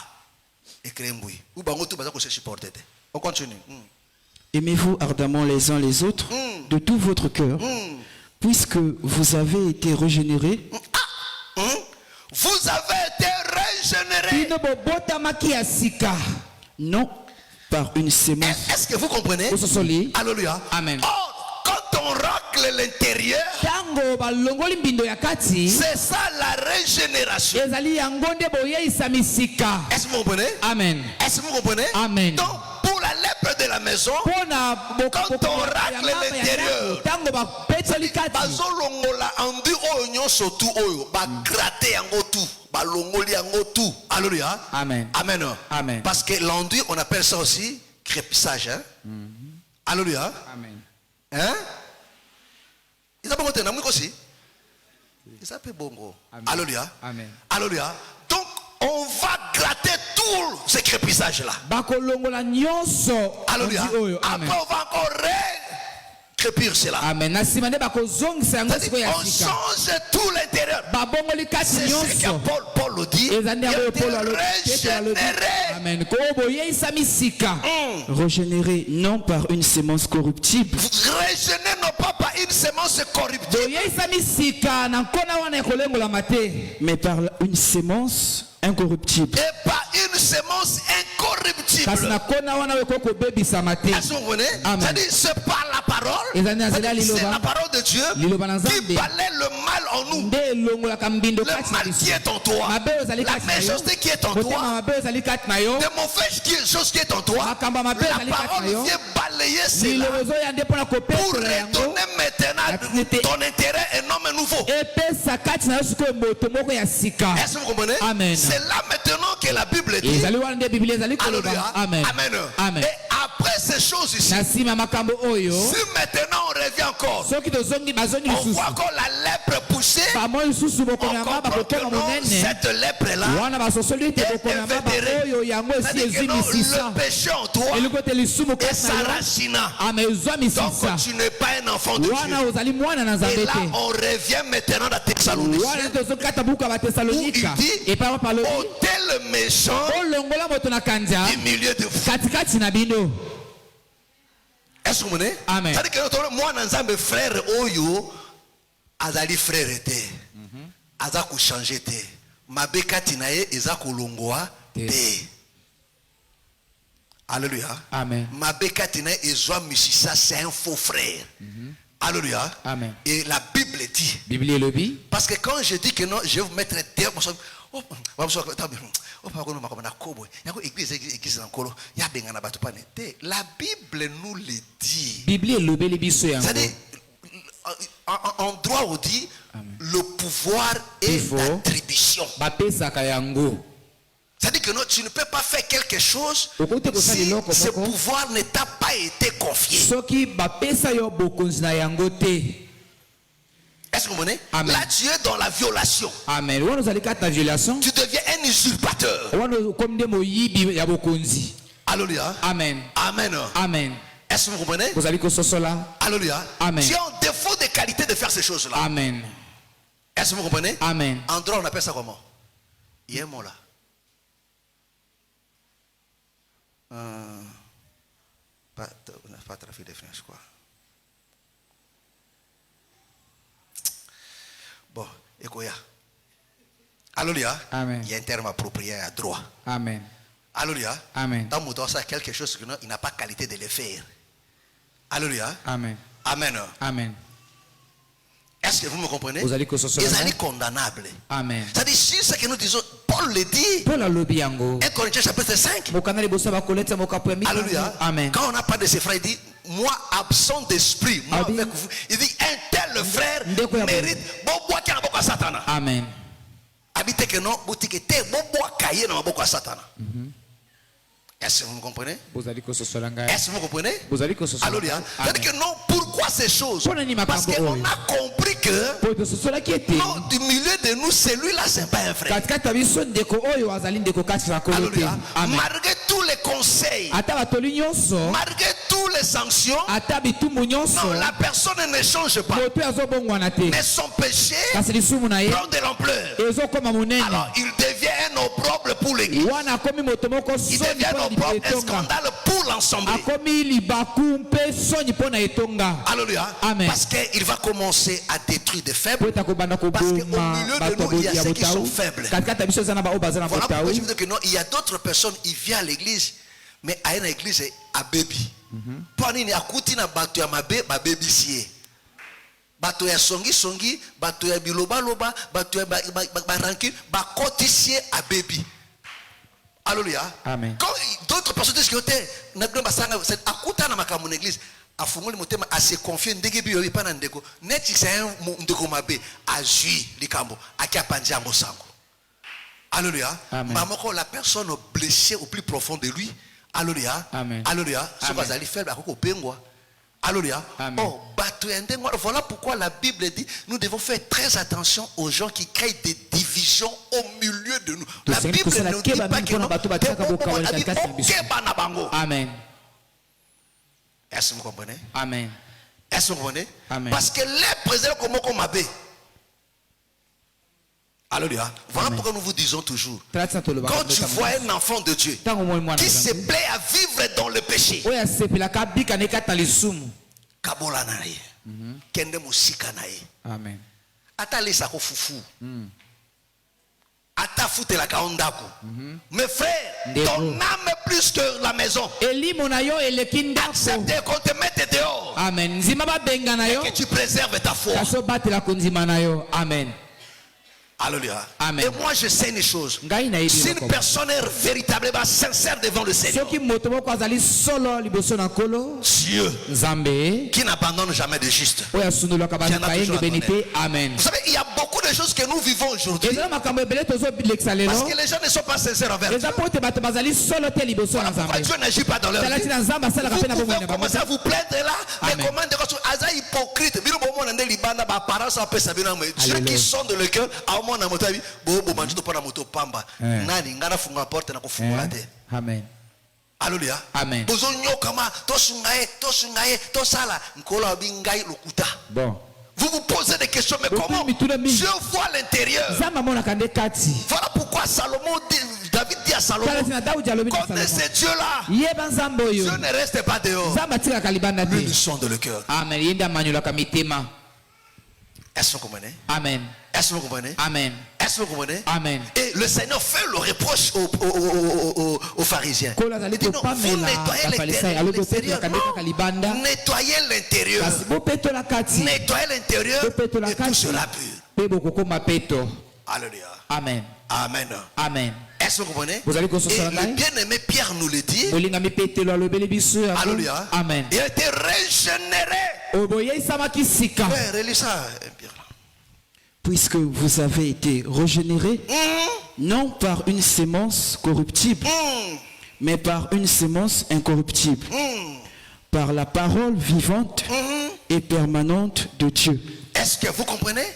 Et créer un bruit. Ou bien, tout le se supporter. On continue. Aimez-vous ardemment les uns les autres de tout votre cœur, puisque vous avez été régénérés. Vous avez été régénérés. Ino bobota maki ya sika. Non par une sémence. Est-ce que vous comprenez? Ososoli. Alléluia. Amen. Or, quand on racle l'intérieur, Tango balongoli mbindo ya kati. c'est ça la régénération. Ezali yango nde boyeisa misika. Est-ce que vous comprenez? Amen. Est-ce que vous comprenez? Amen. Donc, pour la lèpre de la maison, quand on racle l'intérieur, tango bapetoli kati. bazolongola andi oyo nyonso tu oyo bagrate yango tu balongoli yango tu. Alléluia. Amen. Amen. Amen. Parce que l'enduit, on appelle ça aussi crépissage. Hein? Alléluia. Amen. Hein? Ils ont pas monté aussi. Ils s'appellent bongo. Alléluia. Amen. Alléluia. Donc on va gratter tout ce crépissage là. Bakolongola nyonso. Alléluia. Amen. Après on va encore crépir cela. Amen. Na sima nde bakozongisa yango siko ya On sika. change tout l'intérieur. Babongoli kati C'est ce que nyonso. Paul le dit. Ezandi yango Il Paul alobi. est régénéré. Amen. Ko boyeisa misika. Régénérés non par une sémence corruptible, Régénérer non pas par une semence corruptible. Boyeisa misika na nkona wana ekolengola mate. mais par une sémence incorruptible. Et pas une semence Kasi incorruptible. na kona wana weko bebisa mate. Est-ce que vous comprenez? Amen. C'est-à-dire, c'est par la parole. Ezali na zela C'est liloba. la parole de Dieu Liloba na qui Nzambe. balaie le mal en nous. Nde elongolaka mbindo Le kati na mal qui biso. est en toi. Mabe ozali La kati na yo. méchanceté qui est en Motema toi. mabe ozali kati na yo. De mauvaises choses qui est en toi. Makambo mabe La ezali kati na parole yo. vient balayer cela Liloba ozoya nde mpona pour kopetola yango. redonner maintenant ton intérêt un homme nouveau. Epesa kati na yo sikoyo moto moko ya sika. Est-ce que vous comprenez? Amen. C'est là maintenant que la Bible dit. Ezali wana nde Biblia ezali koloba. Alléluia. Amen. Amen. Amen. Et après ces choses ici, Na nsima makambo oyo. si maintenant on revient encore, Soki tozongi bazongi on lisusu. voit encore la lèpre pousser. Bamo lisusu bokono ya On maba comprend que kokoma non, monene. cette lèpre-là Wana basosoli ete bokono ya maba oyo yango esi c'est-à-dire que ezwi non, misisa. le péché en toi Eliko te lisumu est kati na yo. s'enracina. Ame ezwa misisa. Donc tu n'es pas un enfant de Wana Dieu. ozali mwana na Et Nzambe là, te. on revient maintenant à Thessaloniciens. Wana tozokata buku ya Bathesalonika. Où il dit, Epai palobi. ôtez le méchant Olongola moto na kanja. du milieu de vous. Katikati na bino. Est-ce que vous comprenez? Amen. C'est-à-dire que moi, Nzambe frère Oyo, azali frère était. Aza ku changer te. Mabe katinaye eza kolongoa te. Alléluia. Amen. Mabe katinaye ezwa misisa, c'est un faux frère. Alléluia. Amen. Et la Bible dit. Biblia elobi. Parce que quand je dis que non, je vais vous mettre un terme. La Bible nous le dit. Biblia elobeli biso yango. C'est-à-dire, en droit on dit le pouvoir et l'attribution. Bapesaka yango. C'est-à-dire que non, tu ne peux pas faire quelque chose si ce pouvoir ne t'a pas été confié. Soki bapesa yo bokonzi na yango te. Est-ce que vous comprenez? Amen. Là, tu es dans la violation. Amen. Wana ozali kati na violation. Tu deviens un usurpateur. Alléluia. Amen. Amen. Amen. Est-ce que vous comprenez? Alléluia. Amen. Tu as un défaut de qualité de faire ces choses-là. Amen. Est-ce que vous comprenez? Amen. En droit, on appelle ça comment? Il y a un mot là. Pas trafic d'influence, quoi. Bon, écoute. Alléluia. Amen. Il y a un terme approprié à droit. Amen. Alléluia. Amen. Dans mon droit, c'est quelque chose qu'il n'a pas qualité de le faire. Alléluia. Amen. Amen. Amen. Est-ce que vous me comprenez? Vous allez que ce soit ils sont condamnables. Amen. C'est-à-dire, si ce que nous disons, Paul le dit. Paul a lobby yango. 1 Corinthiens chapitre 5. Alléluia. Amen. Quand on a parlé de ses frères, il dit, moi absent d'esprit, moi avec vous. Il dit, un tel frère mérite bobo qui a beaucoup à Satan. Amen. Habitez que non, boutique te bobo caillé dans beaucoup à Satan. Est-ce que vous me comprenez? Est-ce que vous comprenez? Alléluia. C'est-à-dire que non, pourquoi ces choses? Parce qu'on a compris que non, du milieu de nous, celui-là, c'est pas un frère. Alléluia. Malgré tous les conseils, malgré toutes les sanctions, non, la personne ne change pas. Mais son péché prend de l'ampleur. Alors, il devient un opprobre pour l'église. Il devient un scandale pour l'ensemble. Alléluia. Parce qu'il va commencer à détruire des faibles. Parce qu'au milieu de nous, il y a ceux qui sont faibles. Voilà pourquoi je veux dire que non, il y a d'autres personnes, ils viennent à l'église, mais à une église, à baby. Pour aller à côté na bato ya mabe, ba baby sié. Bato ya songi, bato ya biloba loba, bato ya ba ranki, ba kotissier à baby. Alléluia. Amen. Quand d'autres personnes disent que c'est à côté de mon église, à fondre le motema à se confier ndege bi yobi pana ndeko net c'est un ndeko mabe à jui likambo akia pandia mosango. Alléluia. Mamoko la personne blessée au plus profond de lui. Alléluia. Amen. Alléluia. Ce bazali faible akoko pengwa. Alléluia. Oh, voilà pourquoi la Bible dit nous devons faire très attention aux gens qui créent des divisions au milieu de nous. La Bible ne dit pas que nous. Amen. Est-ce que vous comprenez? Amen. Est-ce que vous comprenez? Amen. Parce que les présidents comme Abbé. Alléluia. Voilà pourquoi nous vous disons toujours. Quand tu vois un enfant de Dieu qui se plaît à vivre dans le péché, kabola naye, kende musika naye. Amen. Ata lesa ko fufu. Ata fute la kaondako. Mes frères, ton âme est plus que la maison. Accepte qu'on te mette dehors. Amen. Et que tu préserves ta foi. Amen. Alléluia. Amen. Et moi je sais une chose. Si une personne est véritablement sincère devant le Seigneur, Dieu qui n'abandonne jamais de juste. Amen. Vous savez, il y a beaucoup de choses que nous vivons aujourd'hui parce que les gens ne sont pas sincères envers Dieu. Voilà pourquoi Dieu n'agit pas dans leur vie. Vous pouvez commencer à vous plaindre là, mais comment dire hypocrite. Ceux qui sont de le cœur, Amen. Alléluia. Amen. Bon. Vous vous posez des questions, mais comment Dieu voit l'intérieur. Voilà pourquoi David dit à Salomon, connaissez Dieu là. Dieu ne reste pas dehors. Mais le son de le cœur. Amen. Est-ce que vous comprenez? Amen. Est-ce que vous comprenez? Amen. Est-ce que vous comprenez? Amen. Et le Seigneur fait le reproche aux pharisiens. Il dit non, vous nettoyez l'intérieur. Nettoyez l'intérieur. Nettoyez l'intérieur et tout sera pur. Alléluia. Amen. Amen. Amen. Est-ce que vous comprenez? Et le bien-aimé Pierre nous le dit. Alléluia. Amen. Il a été régénéré. Ouais, relis ça, Pierre. Puisque vous avez été régénérés, non par une sémence corruptible, mais par une sémence incorruptible, par la parole vivante et permanente de Dieu. Est-ce que vous comprenez?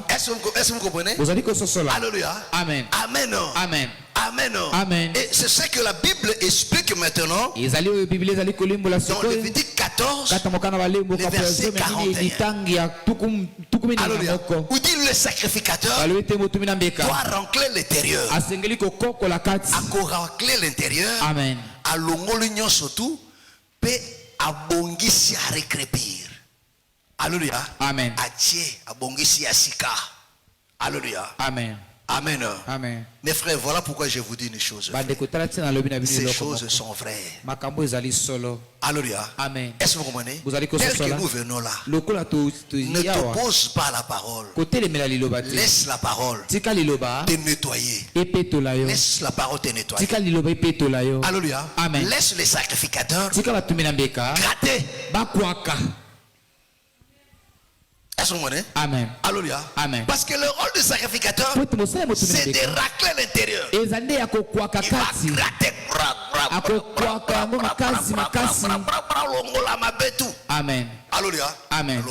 Est-ce que vous comprenez? Alléluia. Amen. Amen. Amen. Amen. Amen. Et c'est ce que la Bible explique maintenant dans Lévitique 14, le verset 41. Alléluia. Où dit le sacrificateur doit racler l'intérieur. À racler l'intérieur. Amen. À l'ongolignon surtout, peut abongisi à recrépir. Alléluia. Amen. À tier, abongisi à sika. Alléluia. Amen. Amen. Amen. Mes frères, voilà pourquoi je vous dis une chose. Ces choses sont vraies. Alléluia. Amen. Est-ce que vous comprenez? Tel que nous venons là, ne t'oppose pas à la parole. Laisse la parole te nettoyer. Laisse la parole te nettoyer. Alléluia. Amen. Laisse les sacrificateurs gratter. Est-ce que vous comprenez? Amen. Alléluia. Amen. Parce que le rôle du sacrificateur, c'est de racler l'intérieur. Il va gratter. Amen. Alléluia. Amen.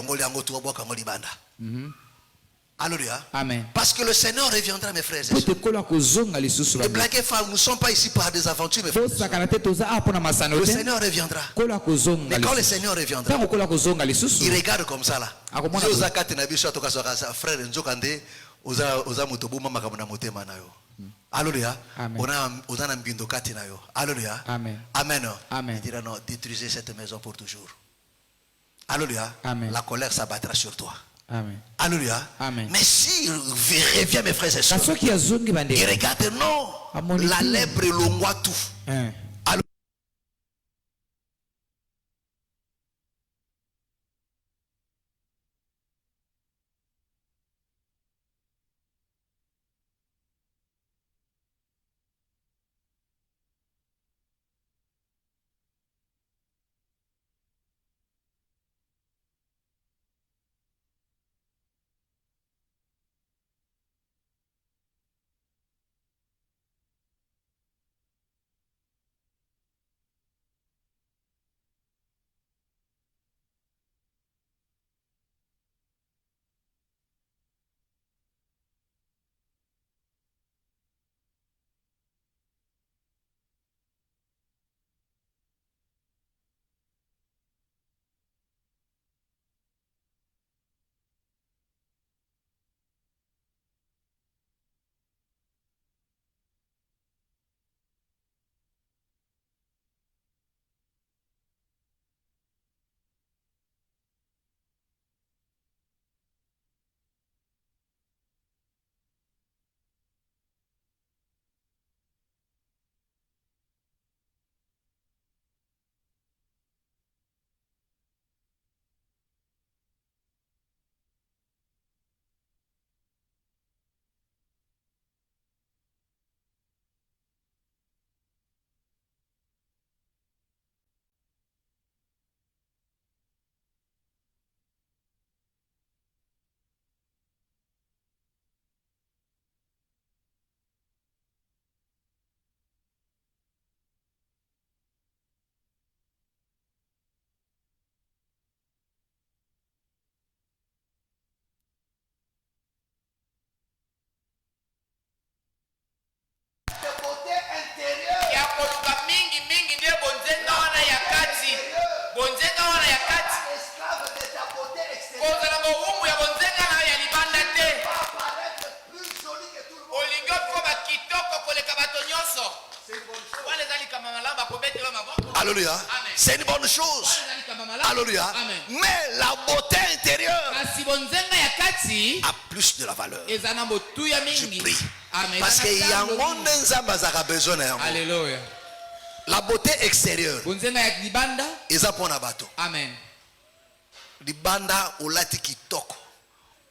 Alléluia. Amen. Parce que le Seigneur reviendra, mes frères et sœurs. Ne blaguez pas, nous ne sommes pas ici par des aventures, mes frères. Le Seigneur reviendra. Mais quand le Seigneur reviendra, il regarde comme ça là. Frère, alléluia. Alléluia. Amen. Amen. Amen. Il dira non, détruisez cette maison pour toujours. Alléluia. Amen. La colère s'abattra sur toi. Amen. Alléluia. Amen. Mais s'il revient, mes frères et sœurs, il regarde, non, la lèpre l'ongwa tout. Alléluia. Alléluia. C'est une bonne chose. Alléluia. Mais la beauté intérieure a plus de la valeur. Je prie. Parce qu'il y a un monde qui besoin. Alléluia. La beauté extérieure. Ils ont pour bateau. Amen. Libanda olati kitoko.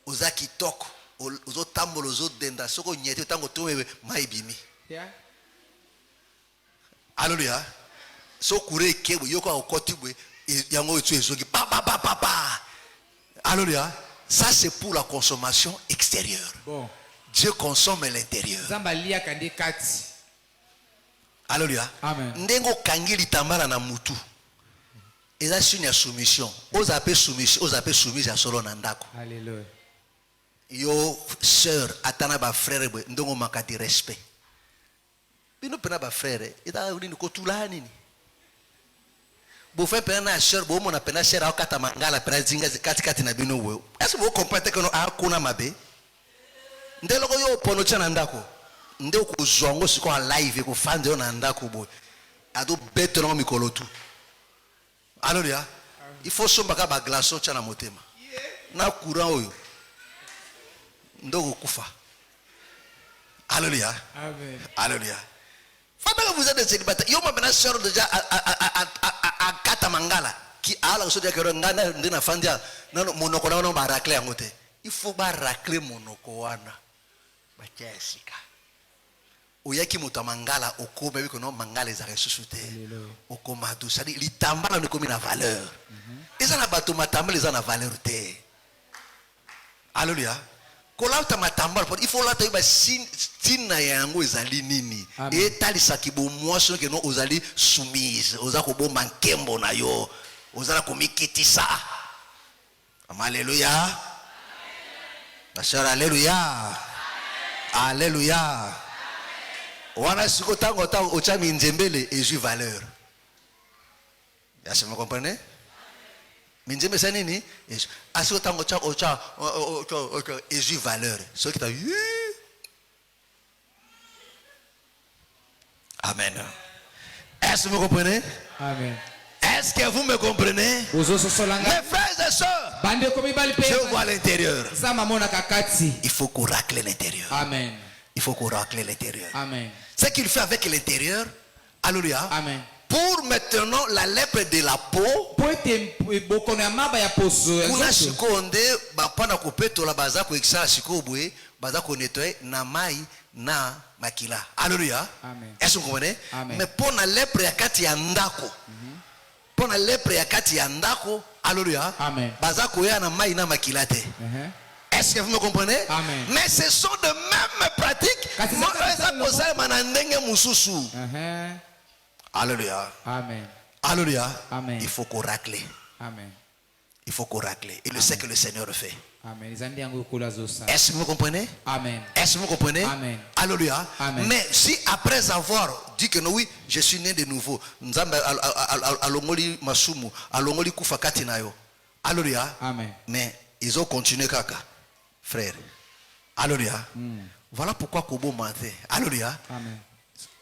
Oza kitoko. Ozo tambolo ozo denda. Soko nyete tango tuwe maibimi. Alléluia. So kure kebo yoko okotibwe yango etu ezogi pa pa pa pa pa. Alléluia. Ça c'est pour la consommation extérieure. Bon. Dieu consomme l'intérieur. Zambalia kande kati. Alléluia. Amen. Ndengo kangili tambala na mutu. Et là, c'est une soumission. Aux appels soumission, aux appels soumis à solo nandako. Alléluia. Yo, sœur, atana ba frère, ndongo makati respect. Bino pena ba frère, ita uni ko tulani ni. Bo fe pena na sœur, bo mo na pena sœur au kata mangala pena zinga kati na bino we. Est-ce que vous comprenez que no akuna mabe? Ndelo ko yo pono chana ndako. Ndeko ko zongo siko en live ko fande yo na ndako bo. Ado beto no mikolo tu. Alléluia. Il faut sombaka ba glaçon chana motema. Na courant oyo. Ndoko kufa. Alléluia. Amen. Alléluia. Fabien, vous êtes des célibataires. Yo ma bena sœur déjà à Katamangala qui a la chose de que ngana ndina fandia non monoko na no ba racler ngote. Il faut ba racler monoko wana. Ba Jessica. Oyaki mutamangala okoma biko no mangala za ressuscité. Okoma tout ça dit litambala ne comme na valeur. Ils en a bateau matambala ils en a valeur té. Alléluia. Il faut la taille sina yango ezali nini et talisa kibo moisson que non ozali soumise oza ko bo mankembo na yo ozala ko mikitisa. Alléluia. Ma sœur, alléluia. Alléluia. Wana siko tango tango ocha minzembele et ju valeur. Est-ce que vous comprenez? Minjeme c'est nini? Asiko tango ocha et ju valeur. Ce qui t'a eu. Amen. Est-ce que vous comprenez? Amen. Est-ce que vous me comprenez? Mes frères et sœurs, je vois l'intérieur. Il faut qu'on racle l'intérieur. Amen. Il faut qu'on racle l'intérieur. Amen. Ce qu'il fait avec l'intérieur, alléluia. Amen. Pour maintenant la lèpre de la peau, kuna sikonde bapana kopeto la baza ko exala sikobwe baza ko nettoyer na mai na makila. Alléluia. Amen. Est-ce que vous comprenez? Amen. Mais pour la lèpre ya kati ya ndako. Pour la lèpre ya kati ya ndako, alléluia. Amen. Baza ko ya na mai na makila te. Est-ce que vous me comprenez? Amen. Mais ce sont de mêmes pratiques. Alléluia. Amen. Alléluia. Amen. Il faut qu'on racle. Amen. Il faut qu'on racle. Et le sait que le Seigneur le fait. Amen. Est-ce que vous comprenez? Amen. Est-ce que vous comprenez? Amen. Alléluia. Amen. Mais si après avoir dit que non, oui, je suis né de nouveau, Nzambe alongoli masumu, alongoli kufa kati nayo. Alléluia. Amen. Mais ils ont continué kaka, frère. Alléluia. Voilà pourquoi Kobo mentait. Alléluia. Amen.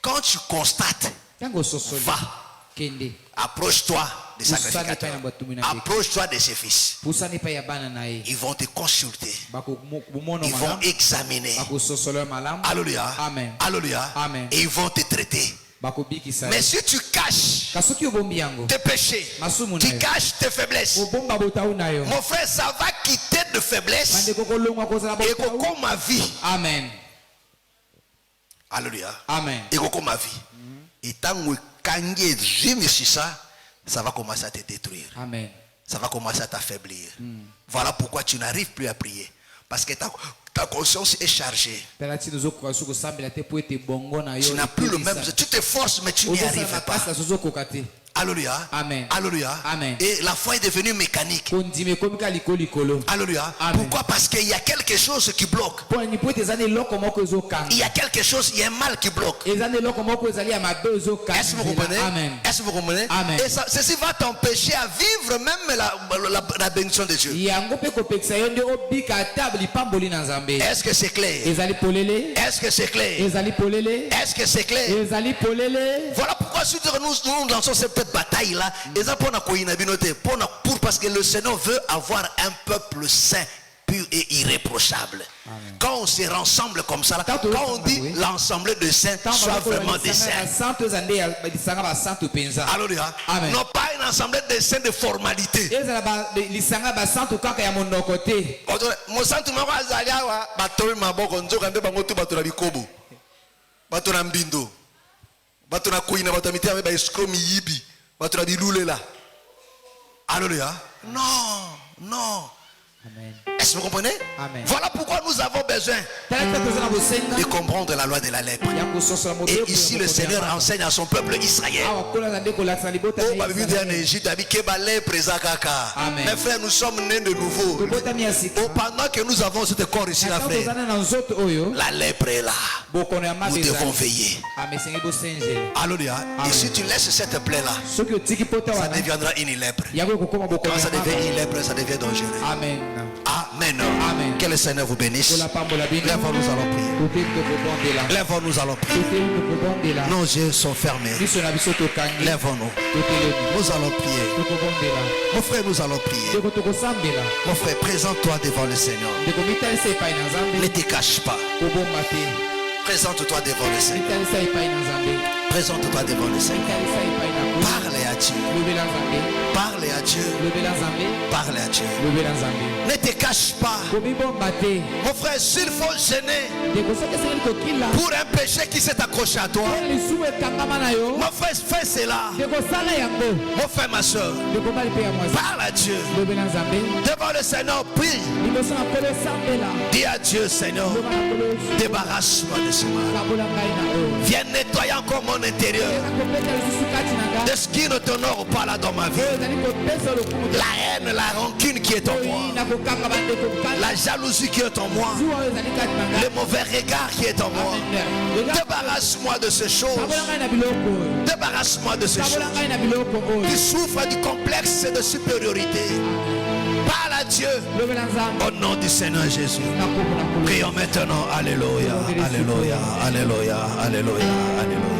Quand tu constates, va. Approche-toi des sacrificateurs. Approche-toi de ses fils. Ils vont te consulter. Ils vont examiner. Alléluia. Amen. Alléluia. Amen. Et ils vont te traiter. Mais si tu caches tes péchés, tu caches tes faiblesses, mon frère, ça va quitter de faiblesse et comme ma vie. Amen. Alléluia. Amen. Et comme ma vie. Et tant que ça va commencer à te détruire. Amen. Ça va commencer à t'affaiblir. Voilà pourquoi tu n'arrives plus à prier. Parce que ta conscience est chargée. Tu n'as plus le même. Tu te forces, mais tu n'y arrives pas. Alléluia. Amen. Alléluia. Amen. Et la foi est devenue mécanique. Alléluia. Amen. Pourquoi? Parce qu'il y a quelque chose qui bloque. Il y a quelque chose, il y a un mal qui bloque. Est-ce que vous comprenez? Amen. Est-ce que vous comprenez? Amen. Et ceci va t'empêcher à vivre même la bénédiction de Dieu. Est-ce que c'est clair? Est-ce que c'est clair? Est-ce que c'est clair? Voilà pourquoi si nous lançons cette bataille là, parce que le Seigneur veut avoir un peuple saint, pur et irréprochable. Amen. Quand on se rassemble comme ça, quand on dit l'ensemble de saints, soit vraiment des saints. Alléluia. Amen. Non pas une ensemble de saints de formalité. Mon sentiment alléluia. Non, non. Amen. Est-ce Est-ce que vous comprenez? Amen. Voilà pourquoi nous avons besoin de comprendre la loi de la lèpre. Et ici le Seigneur enseigne à son peuple Israël. Oh, ma Bible dit en Égypte, mes frères, nous sommes nés de nouveau. Oh, pendant que nous avons ce corps ici, la frère, la lèpre est là. Nous devons veiller. Alléluia. Et si tu laisses cette plaie là, ça deviendra une lèpre. Quand ça devient une lèpre, ça devient dangereux. Amen. Amen. Amen. Que le Seigneur vous bénisse. Lève-nous, nous allons prier. Lève-nous, nous allons prier. Nos yeux sont fermés. Lève-nous. Nous allons prier. Mon frère, nous allons prier. Mon frère, présente-toi devant le Seigneur. Ne te cache pas. Présente-toi devant le Seigneur. Présente-toi devant le Seigneur. Parle à Dieu. Parle à Dieu. Parle à Dieu. Ne te cache pas. Mon frère, s'il faut gêner pour un péché qui s'est accroché à toi, mon frère, fais cela. Mon frère, ma soeur, parle à Dieu. Devant le Seigneur, prie. Dis à Dieu, Seigneur, débarrasse-moi de ce mal. Viens nettoyer encore mon intérieur de ce qui ne t'honore pas là dans ma vie. La haine, la rancune qui est en moi, la jalousie qui est en moi, le mauvais regard qui est en moi. Débarrasse-moi de ces choses. Débarrasse-moi de ces choses qui souffrent du complexe de supériorité. Parle à Dieu au nom du Seigneur Jésus. Prions maintenant. Alléluia, alléluia, alléluia, alléluia, alléluia.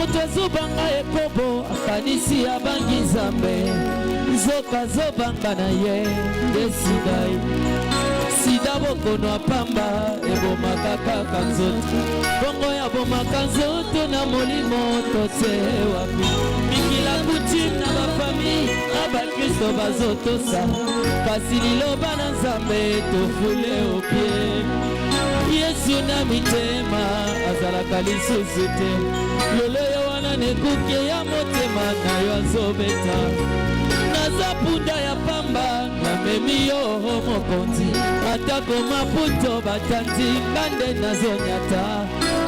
moto azobanga ekobo akanisi abangi nzambe nzoka azobanga na ye desidai sida bokono apamba ebomaka kaka nzoto bongo ya bomaka nzoto na molimo tote wapi mikila kutime na bafami na bakristo bazotosa kasi liloba na nzambe tofule opie yesu na mitema azalaka lisusu te lelo yo wana nekuke ya motema na yo azobeta naza punda ya pamba namemi yo mokonzi atako maputo batandi ngande nazonyata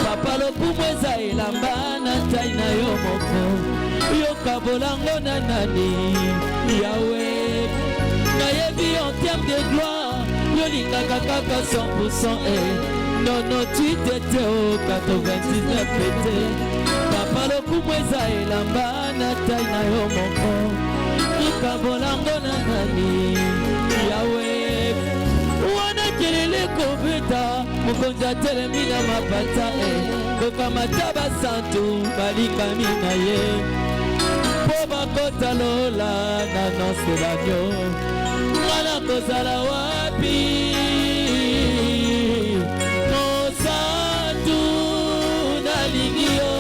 papa lokumu eza elamba na tai na yo moko yoka bolango na nani yawe nayebi en terme de gloire yolingaka kaka 100% nono tuitete o 99 pete papa lokumu eza elamba na tai na yo moko kabolango na nani yawe wana kelele kobeta mokonzi atelemi na mapata kokamata basantu balingami na ye mpo bakota lola na noselanyo ngana kozala wapi mosantu nalingi yo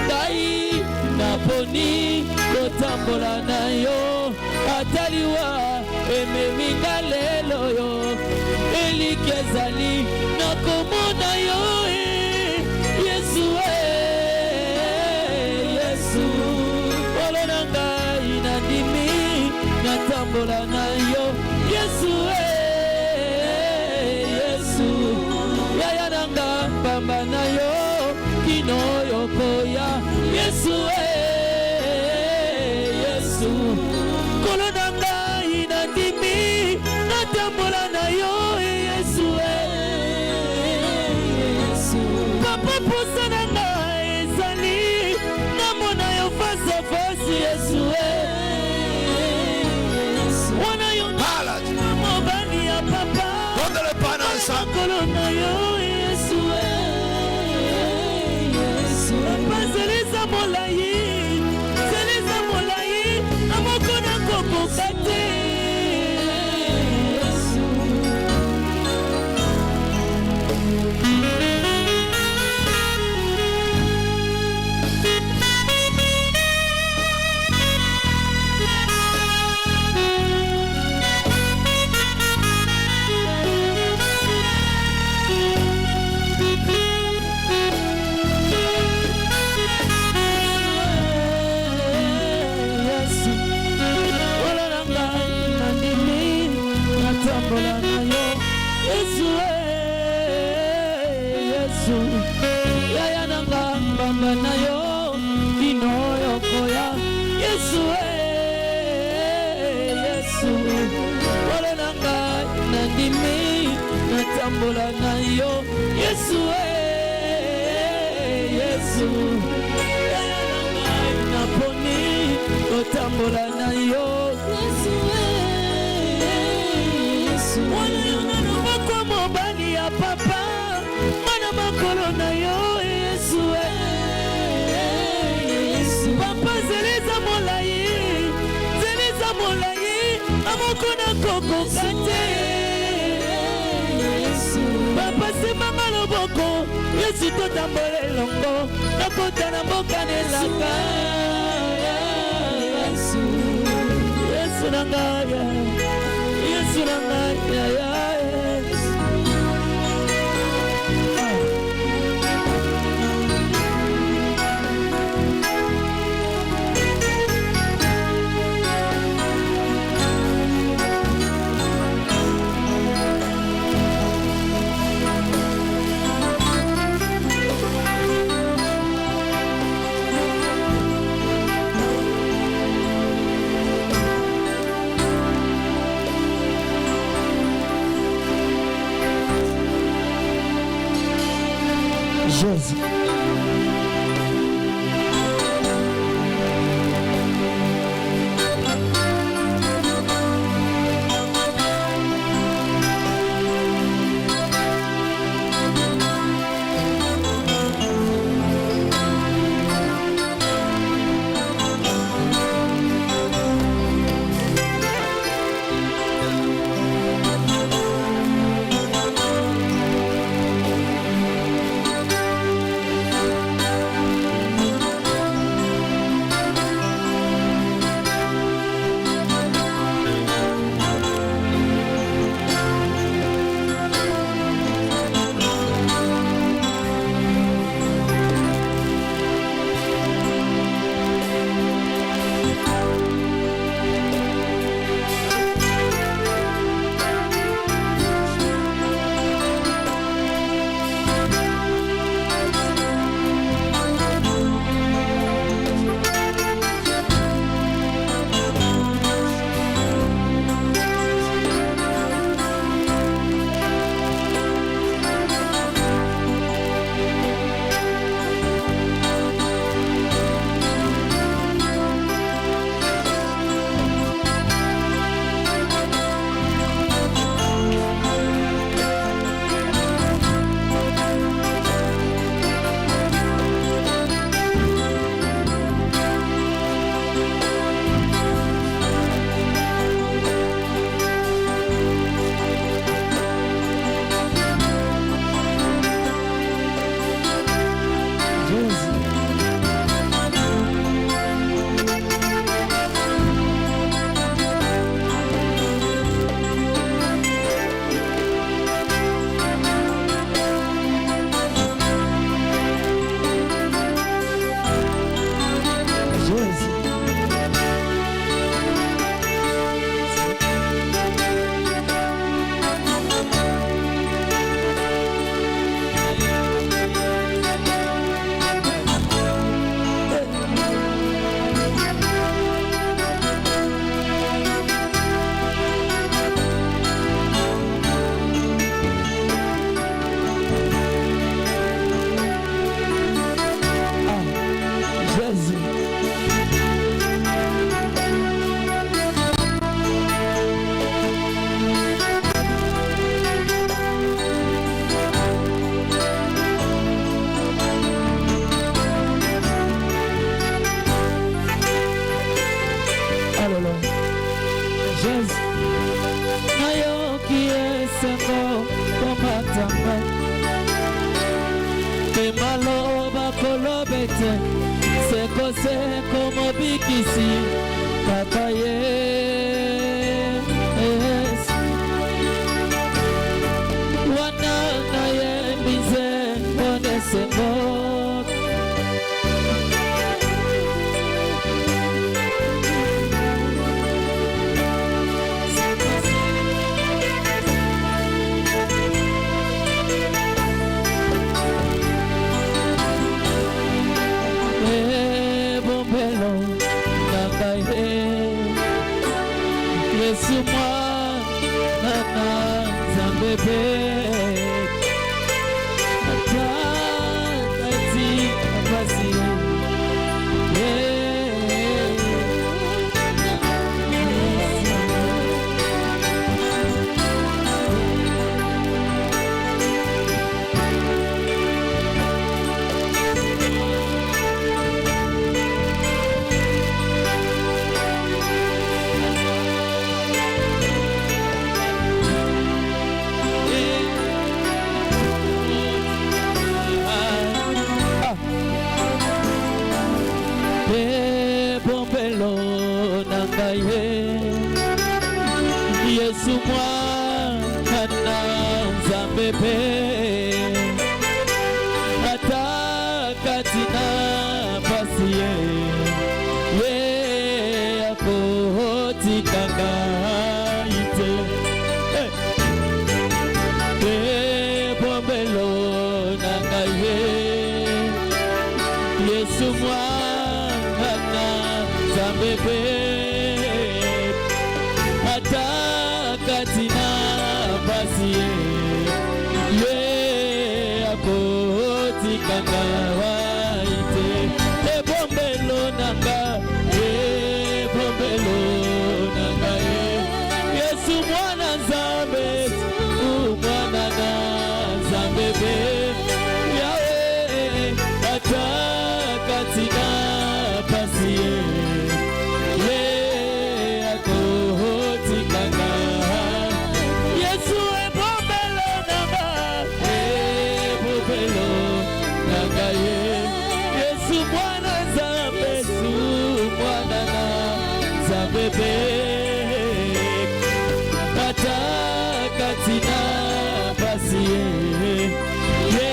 ngai naponi kotambola na yo ataliwa ememinga lelo yo eliki ezali nakomona yo yesu yesu olo na ngai nandimi natambola na yo yesu yesu yaya na nga pamba na yo kino yokoya yesu kolo na ngai nandimi natambola na yo yesu papa posa na ngai ezali namona yo face à face yesu wana yo mobali ya papa kolo na yo yesu papa zeleza molai yaya nanga mbamba na yo dino yokoya yesu yesu wala nanga nandimi natambola na yo yesu yesu yaya nanga naponi kotambola na yo yesu wala yo nanobako mobali ya papa makolo na yo yesu papa zeleza molai amoko na kokoka te papa simanga loboko yesu totambola elongo nakota na mboka nelaka yesu na ngai yesu na ngai Jésus. maloba kolobete sekoseko mobikisi kaka yes wana na ye mize onesengo Laisse-moi, nana, zambébé. Attends, vas-y, Yesu mwana Nzambe ata katina pasie ye akoti kanga ite bombelo nanga ye Yesu mwana Nzambe ata katina pasie ye akoti kanga waite bombelo nanga ye Yesu mwana Nzambe mwana na Nzambe yawe ata katina pasie bebe ata katina pasie ye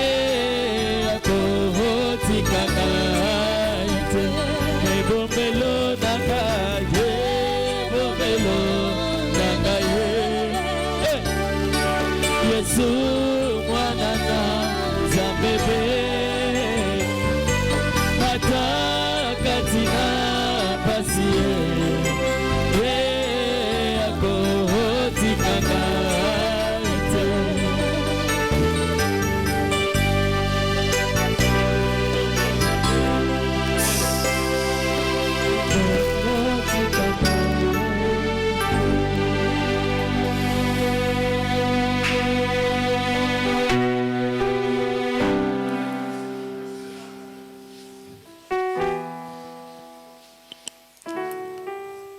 akoti kanga ite bombelo nanga ye bombelo nanga ye Yesu mwana na Nzambe ata katina pasie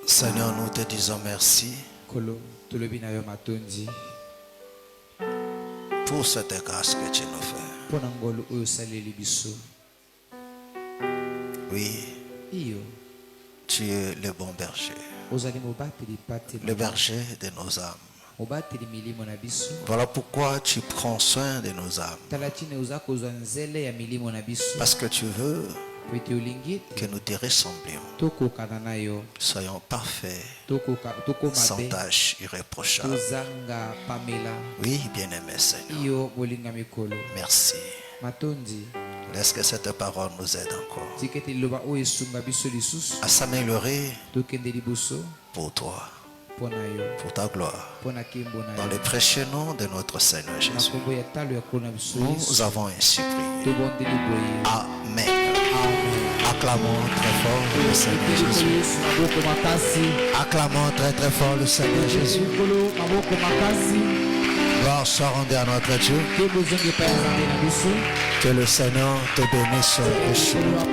Seigneur, nous te disons merci pour cette grâce que tu nous fais. Oui, tu es le bon berger, le berger de nos âmes. Voilà pourquoi tu prends soin de nos âmes. Parce que tu veux que nous te ressemblions. Soyons parfaits, sans tâche, irréprochables. Oui, bien-aimé Seigneur. Merci. Laisse que cette parole nous aide encore à s'améliorer pour toi, pour ta gloire. Dans le précieux nom de notre Seigneur Jésus, nous avons ainsi prié. Amen. Acclamons très fort le Seigneur Jésus. Acclamons très très fort le Seigneur Jésus. Gloire soit rendue à notre Dieu. Que le Seigneur te bénisse richement.